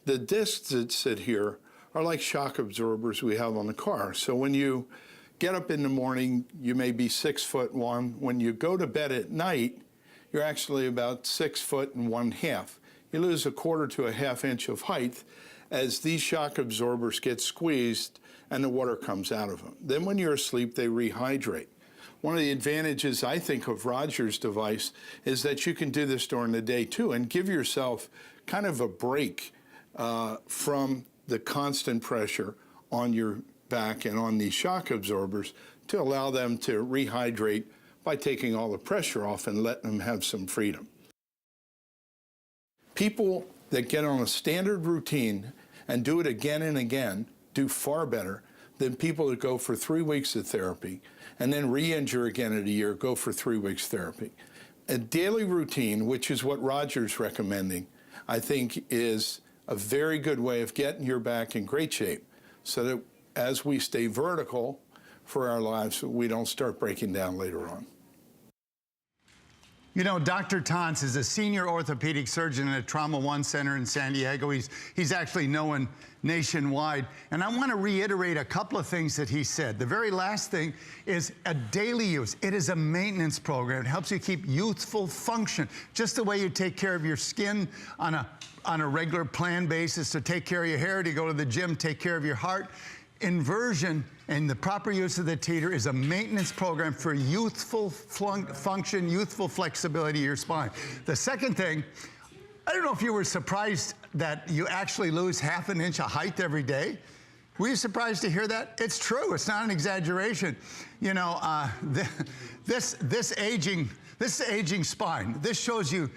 The discs that sit here are like shock absorbers we have on the car. So when you get up in the morning, you may be 6'1". When you go to bed at night, you're actually about 6'1½". You lose 1/4 to 1/2 inch of height as these shock absorbers get squeezed and the water comes out of them. Then when you're asleep, they rehydrate. One of the advantages, I think, of Roger's device is that you can do this during the day too and give yourself kind of a break from the constant pressure on your back and on these shock absorbers to allow them to rehydrate by taking all the pressure off and letting them have some freedom. People that get on a standard routine and do it again and again do far better than people that go for 3 weeks of therapy and then re-injure again in a year, go for 3 weeks therapy. A daily routine, which is what Roger's recommending, I think is a very good way of getting your back in great shape so that as we stay vertical for our lives, we don't start breaking down later on. You know, Dr. Tantz is a senior orthopedic surgeon at Trauma One Center in San Diego. He's actually known nationwide. And I want to reiterate a couple of things that he said. The very last thing is a daily use. It is a maintenance program. It helps you keep youthful function, just the way you take care of your skin on a regular planned basis, to take care of your hair, to go to the gym, take care of your heart. Inversion and the proper use of the Teeter is a maintenance program for youthful function, youthful flexibility of your spine. The second thing, I don't know if you were surprised that you actually lose 1/2 inch of height every day. Were you surprised to hear that? It's true. It's not an exaggeration. You know, this aging spine, this shows you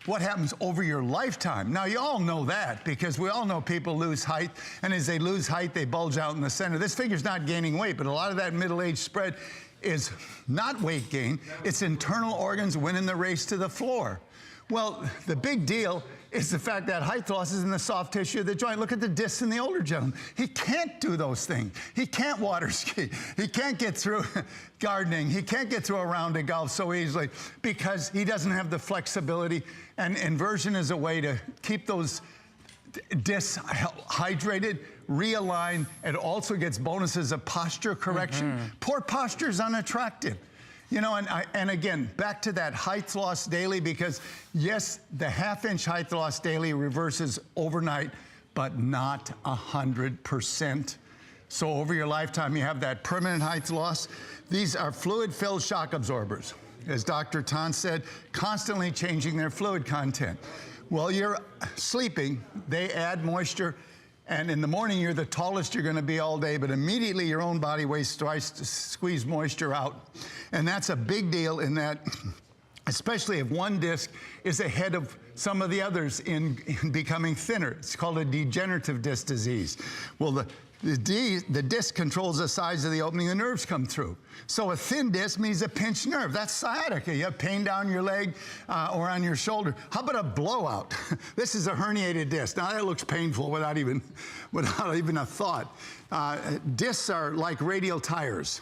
what happens over your lifetime. Now, you all know that because we all know people lose height, and as they lose height, they bulge out in the center. This figure's not gaining weight, but a lot of that middle-age spread is not weight gain. It's internal organs winning the race to the floor. Well, the big deal is the fact that height loss is in the soft tissue of the joint. Look at the discs in the older gentleman. He can't do those things. He can't water ski. He can't get through gardening. He can't get through a round of golf so easily because he doesn't have the flexibility. And inversion is a way to keep those discs hydrated, realigned. It also gets bonuses of posture correction. Poor posture is unattractive. You know, and again, back to that height loss daily, because yes, the half-inch height loss daily reverses overnight, but not 100%. So over your lifetime, you have that permanent height loss. These are fluid-filled shock absorbers. As Dr. Tan said, constantly changing their fluid content. While you're sleeping, they add moisture, and in the morning, you're the tallest you're gonna be all day, but immediately your own body weight tries to squeeze moisture out. And that's a big deal in that, especially if one disc is ahead of some of the others in becoming thinner. It's called a degenerative disc disease. Well, the disc controls the size of the opening the nerves come through. So a thin disc means a pinched nerve. That's sciatica. You have pain down your leg or on your shoulder. How about a blowout? This is a herniated disc. Now that looks painful without even a thought. Discs are like radial tires,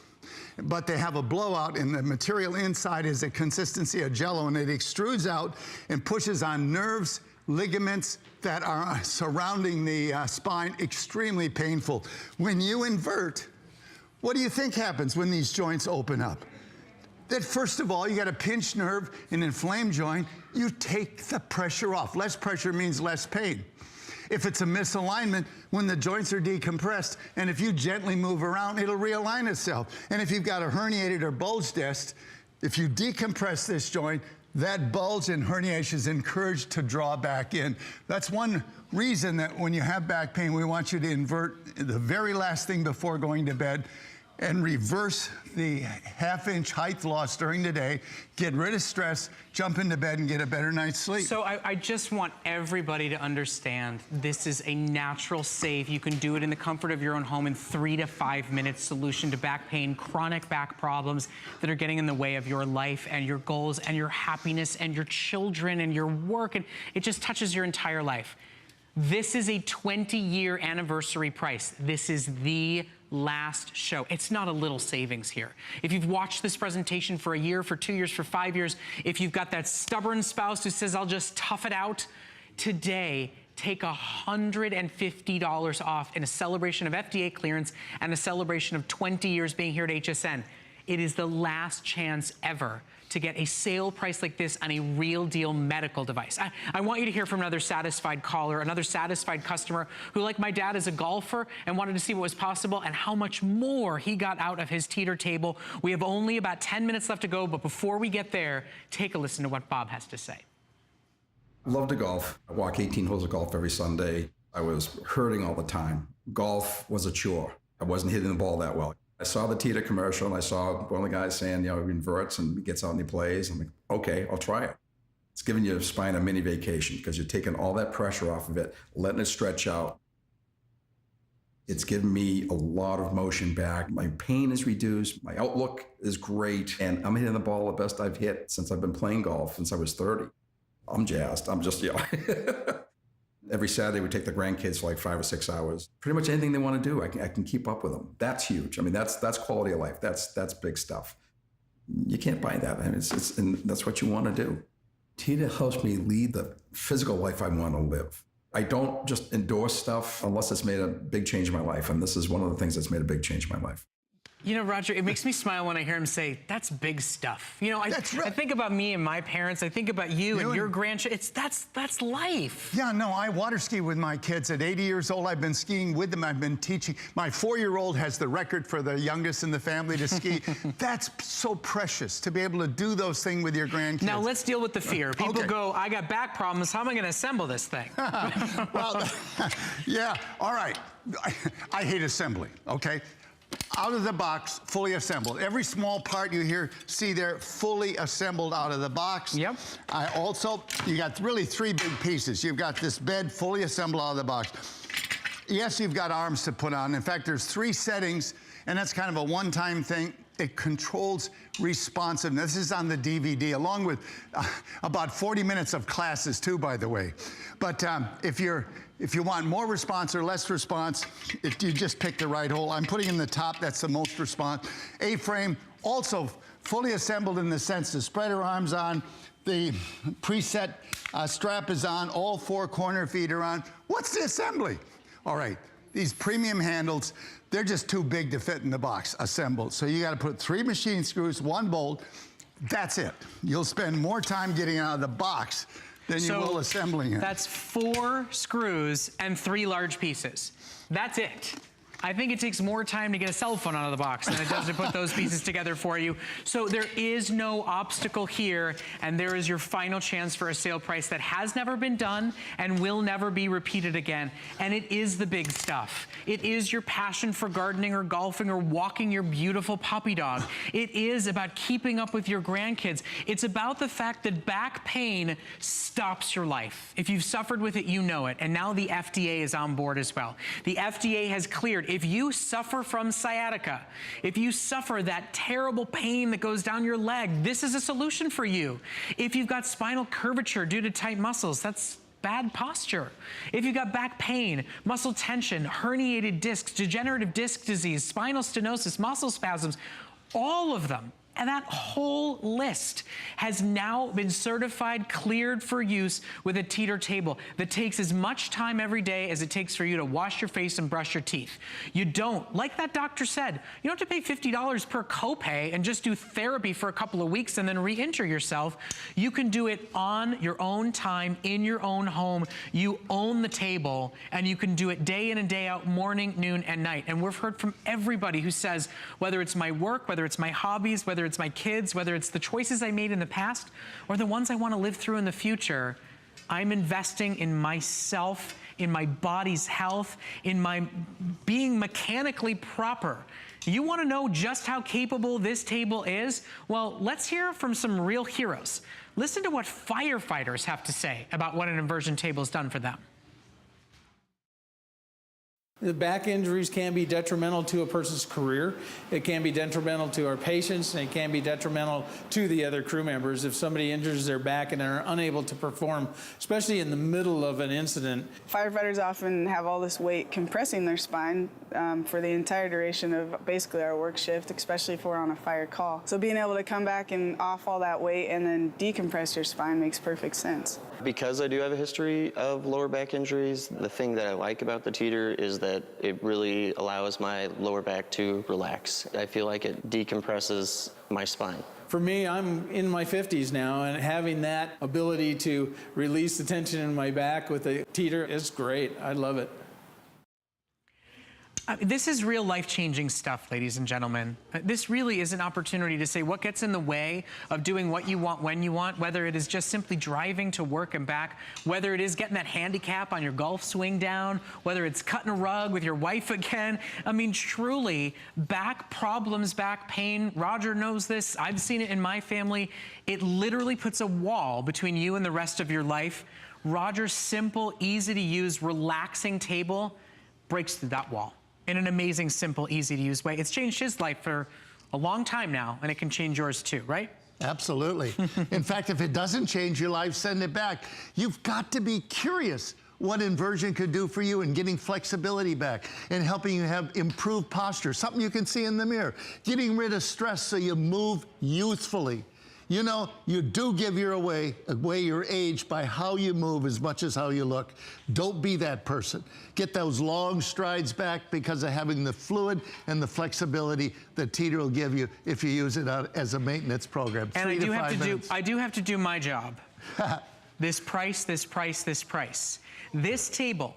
but they have a blowout, and the material inside is a consistency of jello, and it extrudes out and pushes on nerves, ligaments that are surrounding the spine, extremely painful. When you invert, what do you think happens when these joints open up? That first of all, you got a pinched nerve, an inflamed joint, you take the pressure off. Less pressure means less pain. If it's a misalignment, when the joints are decompressed, and if you gently move around, it'll realign itself. And if you've got a herniated or bulged disc, if you decompress this joint, that bulge and herniation is encouraged to draw back in. That's one reason that when you have back pain, we want you to invert the very last thing before going to bed and reverse the half-inch height loss during the day, get rid of stress, jump into bed and get a better night's sleep. So I just want everybody to understand this is a natural, safe, you can do it in the comfort of your own home in 3 to 5 minutes solution to back pain, chronic back problems that are getting in the way of your life and your goals and your happiness and your children and your work, and it just touches your entire life. This is a 20-year anniversary price. This is the last show. It's not a little savings here. If you've watched this presentation for a year, for 2 years, for 5 years, if you've got that stubborn spouse who says, I'll just tough it out, today, take $150 off in a celebration of FDA clearance and a celebration of 20 years being here at HSN. It is the last chance ever to get a sale price like this on a real deal medical device. I want you to hear from another satisfied caller, another satisfied customer who, like my dad, is a golfer and wanted to see what was possible and how much more he got out of his teeter table. We have only about 10 minutes left to go, but before we get there, take a listen to what Bob has to say. I love to golf. I walk 18 holes of golf every Sunday. I was hurting all the time. Golf was a chore. I wasn't hitting the ball that well. I saw the Tita commercial, and I saw one of the guys saying, you know, he inverts and he gets out and he plays. I'm like, okay, I'll try it. It's giving your spine a mini vacation because you're taking all that pressure off of it, letting it stretch out. It's given me a lot of motion back. My pain is reduced. My outlook is great. And I'm hitting the ball the best I've hit since I've been playing golf since I was 30. I'm jazzed. I'm just, Every Saturday, we take the grandkids for like 5 or 6 hours. Pretty much anything they want to do, I can keep up with them. That's huge. I mean, that's quality of life. That's big stuff. You can't buy that. I mean, and that's what you want to do. Tita helps me lead the physical life I want to live. I don't just endorse stuff unless it's made a big change in my life, and this is one of the things that's made a big change in my life. You know, Roger, it makes me smile when I hear him say, that's big stuff. You know, I think about me and my parents. I think about you and your grandchildren. That's life. Yeah, no, I water ski with my kids. At 80 years old, I've been skiing with them. I've been teaching. My 4-year-old has the record for the youngest in the family to ski. That's so precious to be able to do those things with your grandkids. Now, let's deal with the fear. People go, I got back problems. How am I going to assemble this thing? Well, yeah, all right. I hate assembly, okay? Out of the box, fully assembled. Every small part you see there, fully assembled out of the box. Yep. You got really 3 big pieces. You've got this bed fully assembled out of the box. Yes, you've got arms to put on. In fact, there's 3 settings, and that's kind of a one-time thing. It controls responsiveness. This is on the DVD, along with about 40 minutes of classes too, by the way. But if you want more response or less response, if you just pick the right hole. I'm putting in the top, that's the most response. A-frame, also fully assembled in the sense the spreader arms on, the preset strap is on, all 4 corner feet are on. What's the assembly? All right, these premium handles, they're just too big to fit in the box assembled. So you got to put 3 machine screws, 1 bolt. That's it. You'll spend more time getting out of the box than you will assembling it. That's 4 screws and 3 large pieces. That's it. I think it takes more time to get a cell phone out of the box than it does to put those pieces together for you. So there is no obstacle here, and there is your final chance for a sale price that has never been done and will never be repeated again. And it is the big stuff. It is your passion for gardening or golfing or walking your beautiful puppy dog. It is about keeping up with your grandkids. It's about the fact that back pain stops your life. If you've suffered with it, you know it. And now the FDA is on board as well. The FDA has cleared. If you suffer from sciatica, if you suffer that terrible pain that goes down your leg, this is a solution for you. If you've got spinal curvature due to tight muscles, that's bad posture. If you've got back pain, muscle tension, herniated discs, degenerative disc disease, spinal stenosis, muscle spasms, all of them, and that whole list has now been certified, cleared for use with a teeter table that takes as much time every day as it takes for you to wash your face and brush your teeth. You don't, like that doctor said, you don't have to pay $50 per copay and just do therapy for a couple of weeks and then re-injure yourself. You can do it on your own time, in your own home. You own the table, and you can do it day in and day out, morning, noon, and night. And we've heard from everybody who says, whether it's my work, whether it's my hobbies, whether it's my kids, whether it's the choices I made in the past or the ones I want to live through in the future, I'm investing in myself, in my body's health, in my being mechanically proper. You want to know just how capable this table is? Well, let's hear from some real heroes. Listen to what firefighters have to say about what an inversion table has done for them. The back injuries can be detrimental to a person's career. It can be detrimental to our patients, and it can be detrimental to the other crew members if somebody injures their back and are unable to perform, especially in the middle of an incident. Firefighters often have all this weight compressing their spine for the entire duration of basically our work shift, especially if we're on a fire call. So being able to come back and off all that weight and then decompress your spine makes perfect sense. Because I do have a history of lower back injuries, the thing that I like about the teeter is that it really allows my lower back to relax. I feel like it decompresses my spine. For me, I'm in my 50s now, and having that ability to release the tension in my back with a teeter is great. I love it. This is real life-changing stuff, ladies and gentlemen. This really is an opportunity to say what gets in the way of doing what you want when you want, whether it is just simply driving to work and back, whether it is getting that handicap on your golf swing down, whether it's cutting a rug with your wife again. I mean, truly, back problems, back pain, Roger knows this. I've seen it in my family. It literally puts a wall between you and the rest of your life. Roger's simple, easy-to-use, relaxing table breaks through that wall in an amazing, simple, easy-to-use way. It's changed his life for a long time now, and it can change yours too, right? Absolutely. In fact, if it doesn't change your life, send it back. You've got to be curious what inversion could do for you in getting flexibility back and helping you have improved posture, something you can see in the mirror, getting rid of stress so you move youthfully. You know, you do give away your age by how you move as much as how you look. Don't be that person. Get those long strides back because of having the fluid and the flexibility that teeter will give you if you use it as a maintenance program. And I do have to do my job. This price, this price, this price. This table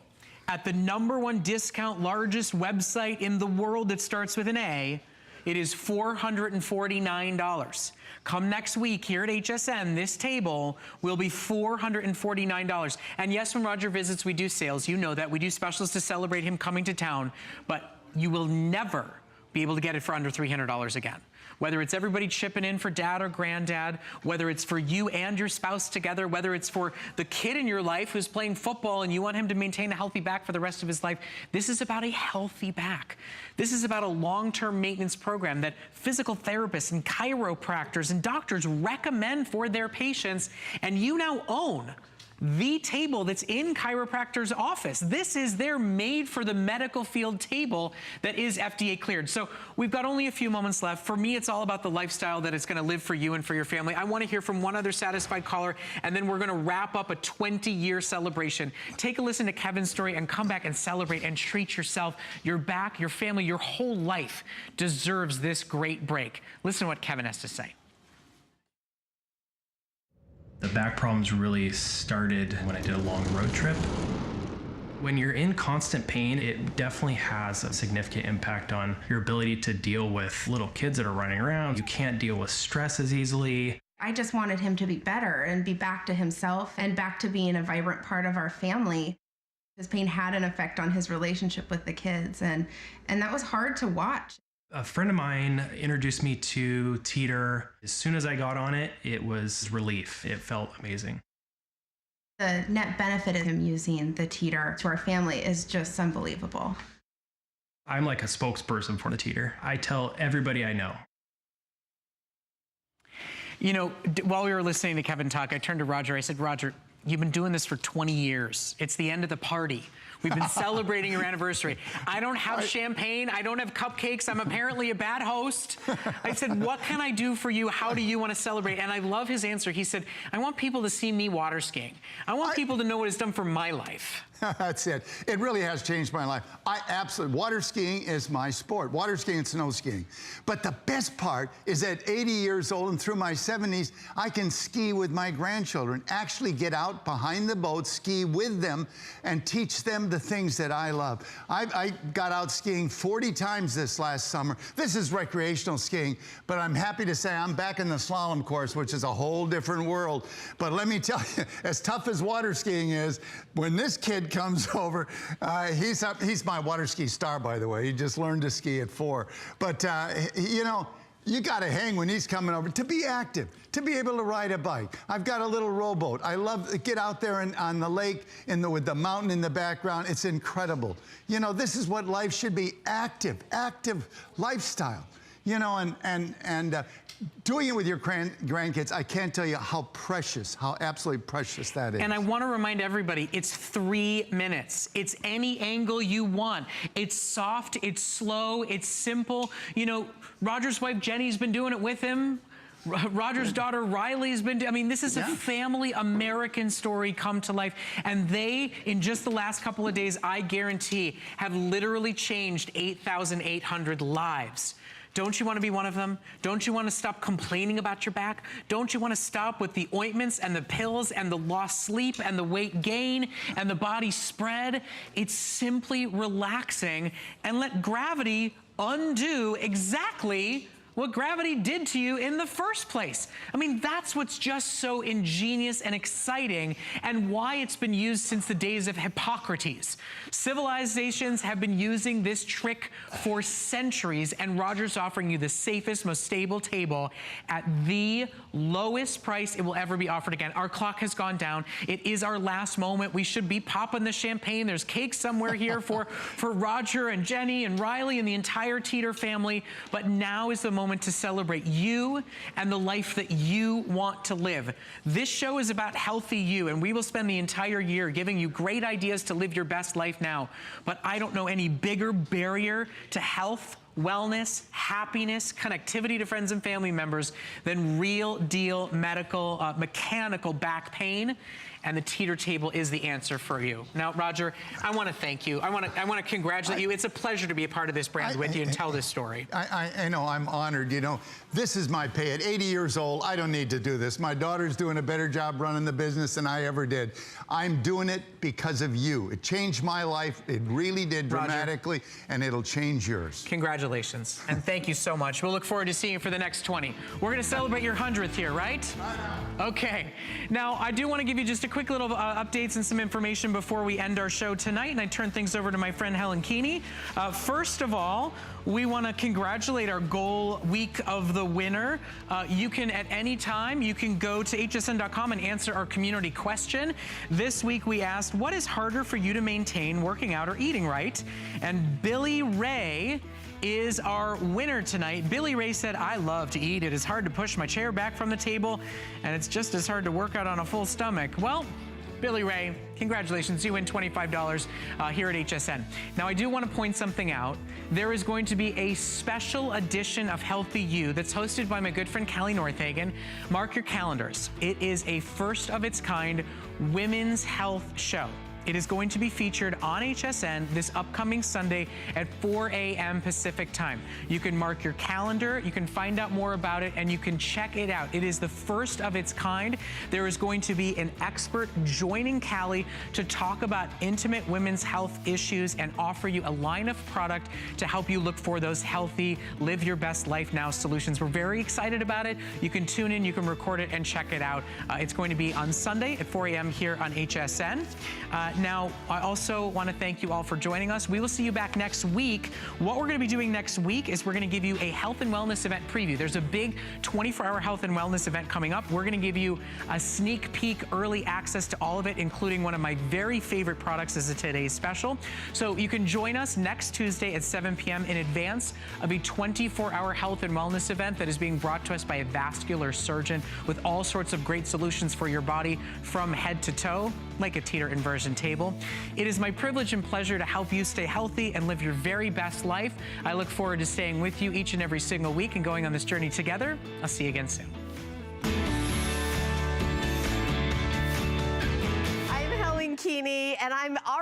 at the #1 discount largest website in the world that starts with an A, it is $449. Come next week here at HSN, this table will be $449. And yes, when Roger visits, we do sales. You know that. We do specials to celebrate him coming to town. But you will never be able to get it for under $300 again. Whether it's everybody chipping in for dad or granddad, whether it's for you and your spouse together, whether it's for the kid in your life who's playing football and you want him to maintain a healthy back for the rest of his life, this is about a healthy back. This is about a long-term maintenance program that physical therapists and chiropractors and doctors recommend for their patients, and you now own. the table that's in chiropractor's office. This is their made for the medical field table that is FDA cleared. So we've got only a few moments left. For me, it's all about the lifestyle that it's gonna live for you and for your family. I wanna hear from one other satisfied caller, and then we're gonna wrap up a 20-year celebration. Take a listen to Kevin's story and come back and celebrate and treat yourself. Your back, your family, your whole life deserves this great break. Listen to what Kevin has to say. The back problems really started when I did a long road trip. When you're in constant pain, it definitely has a significant impact on your ability to deal with little kids that are running around. You can't deal with stress as easily. I just wanted him to be better and be back to himself and back to being a vibrant part of our family. His pain had an effect on his relationship with the kids, and that was hard to watch. A friend of mine introduced me to Teeter. As soon as I got on it, it was relief. It felt amazing. The net benefit of him using the Teeter to our family is just unbelievable. I'm like a spokesperson for the Teeter. I tell everybody I know. You know, while we were listening to Kevin talk, I turned to Roger. I said, Roger, you've been doing this for 20 years. It's the end of the party. We've been celebrating your anniversary. I don't have champagne. I don't have cupcakes. I'm apparently a bad host. I said, what can I do for you? How do you want to celebrate? And I love his answer. He said, I want people to see me water skiing. I want people to know what it's done for my life. That's it. It really has changed my life. Water skiing is my sport. Water skiing and snow skiing. But the best part is at 80 years old and through my 70s, I can ski with my grandchildren, actually get out behind the boat, ski with them, and teach them the things that I love. I got out skiing 40 times this last summer. This is recreational skiing, but I'm happy to say I'm back in the slalom course, which is a whole different world. But let me tell you, as tough as water skiing is, when this kid comes over, he's my water ski star, by the way. He just learned to ski at 4. But, you know, you got to hang when he's coming over. To be active, to be able to ride a bike. I've got a little rowboat. I love to get out there on the lake with the mountain in the background. It's incredible. You know, this is what life should be, active lifestyle. You know, and doing it with your grandkids, I can't tell you how absolutely precious that is. And I want to remind everybody, it's 3 minutes. It's any angle you want. It's soft, it's slow, it's simple. You know, Roger's wife, Jenny's been doing it with him. Roger's daughter, Riley's been I mean, this is a family American story come to life. And they, in just the last couple of days, I guarantee, have literally changed 8,800 lives. Don't you want to be one of them? Don't you want to stop complaining about your back? Don't you want to stop with the ointments and the pills and the lost sleep and the weight gain and the body spread? It's simply relaxing and let gravity undo exactly what gravity did to you in the first place. I mean, that's what's just so ingenious and exciting, and why it's been used since the days of Hippocrates. Civilizations have been using this trick for centuries, and Roger's offering you the safest, most stable table at the lowest price it will ever be offered again. Our clock has gone down. It is our last moment. We should be popping the champagne. There's cake somewhere here for Roger and Jenny and Riley and the entire Teeter family, but now is the moment to celebrate you and the life that you want to live. This show is about healthy you, and we will spend the entire year giving you great ideas to live your best life now. But I don't know any bigger barrier to health, wellness, happiness, connectivity to friends and family members than real deal medical, mechanical back pain. And the Teeter table is the answer for you. Now, Roger, I want to thank you. I want to congratulate you. It's a pleasure to be a part of this brand with you and tell this story. I know, I'm honored. You know, this is my pay. At 80 years old, I don't need to do this. My daughter's doing a better job running the business than I ever did. I'm doing it because of you. It changed my life. It really did dramatically, Roger, and it'll change yours. Congratulations, and thank you so much. We'll look forward to seeing you for the next 20. We're going to celebrate your 100th here, right? Okay. Now, I do want to give you just a quick little updates and some information before we end our show tonight, and I turn things over to my friend Helen Keeney. First of all, we want to congratulate our goal week of the winner. You can, at any time, you can go to hsn.com and answer our community question. This week we asked, what is harder for you to maintain, working out or eating right? And Billy Ray is our winner tonight. Billy Ray said, I love to eat. It is hard to push my chair back from the table, and it's just as hard to work out on a full stomach. Well, Billy Ray, congratulations, you win $25 here at HSN. Now, I do want to point something out. There is going to be a special edition of Healthy You that's hosted by my good friend Callie Northagen. Mark your calendars. It is a first of its kind women's health show. It is going to be featured on HSN this upcoming Sunday at 4 a.m. Pacific time. You can mark your calendar, you can find out more about it, and you can check it out. It is the first of its kind. There is going to be an expert joining Callie to talk about intimate women's health issues and offer you a line of product to help you look for those healthy, live your best life now solutions. We're very excited about it. You can tune in, you can record it, and check it out. It's going to be on Sunday at 4 a.m. here on HSN. Now, I also want to thank you all for joining us. We will see you back next week. What we're going to be doing next week is we're going to give you a health and wellness event preview. There's a big 24-hour health and wellness event coming up. We're going to give you a sneak peek, early access to all of it, including one of my very favorite products as a today's special. So you can join us next Tuesday at 7 p.m. in advance of a 24-hour health and wellness event that is being brought to us by a vascular surgeon with all sorts of great solutions for your body from head to toe, like a teeter inversion table. It is my privilege and pleasure to help you stay healthy and live your very best life. I look forward to staying with you each and every single week and going on this journey together. I'll see you again soon. I'm Helen Keeney, and I'm already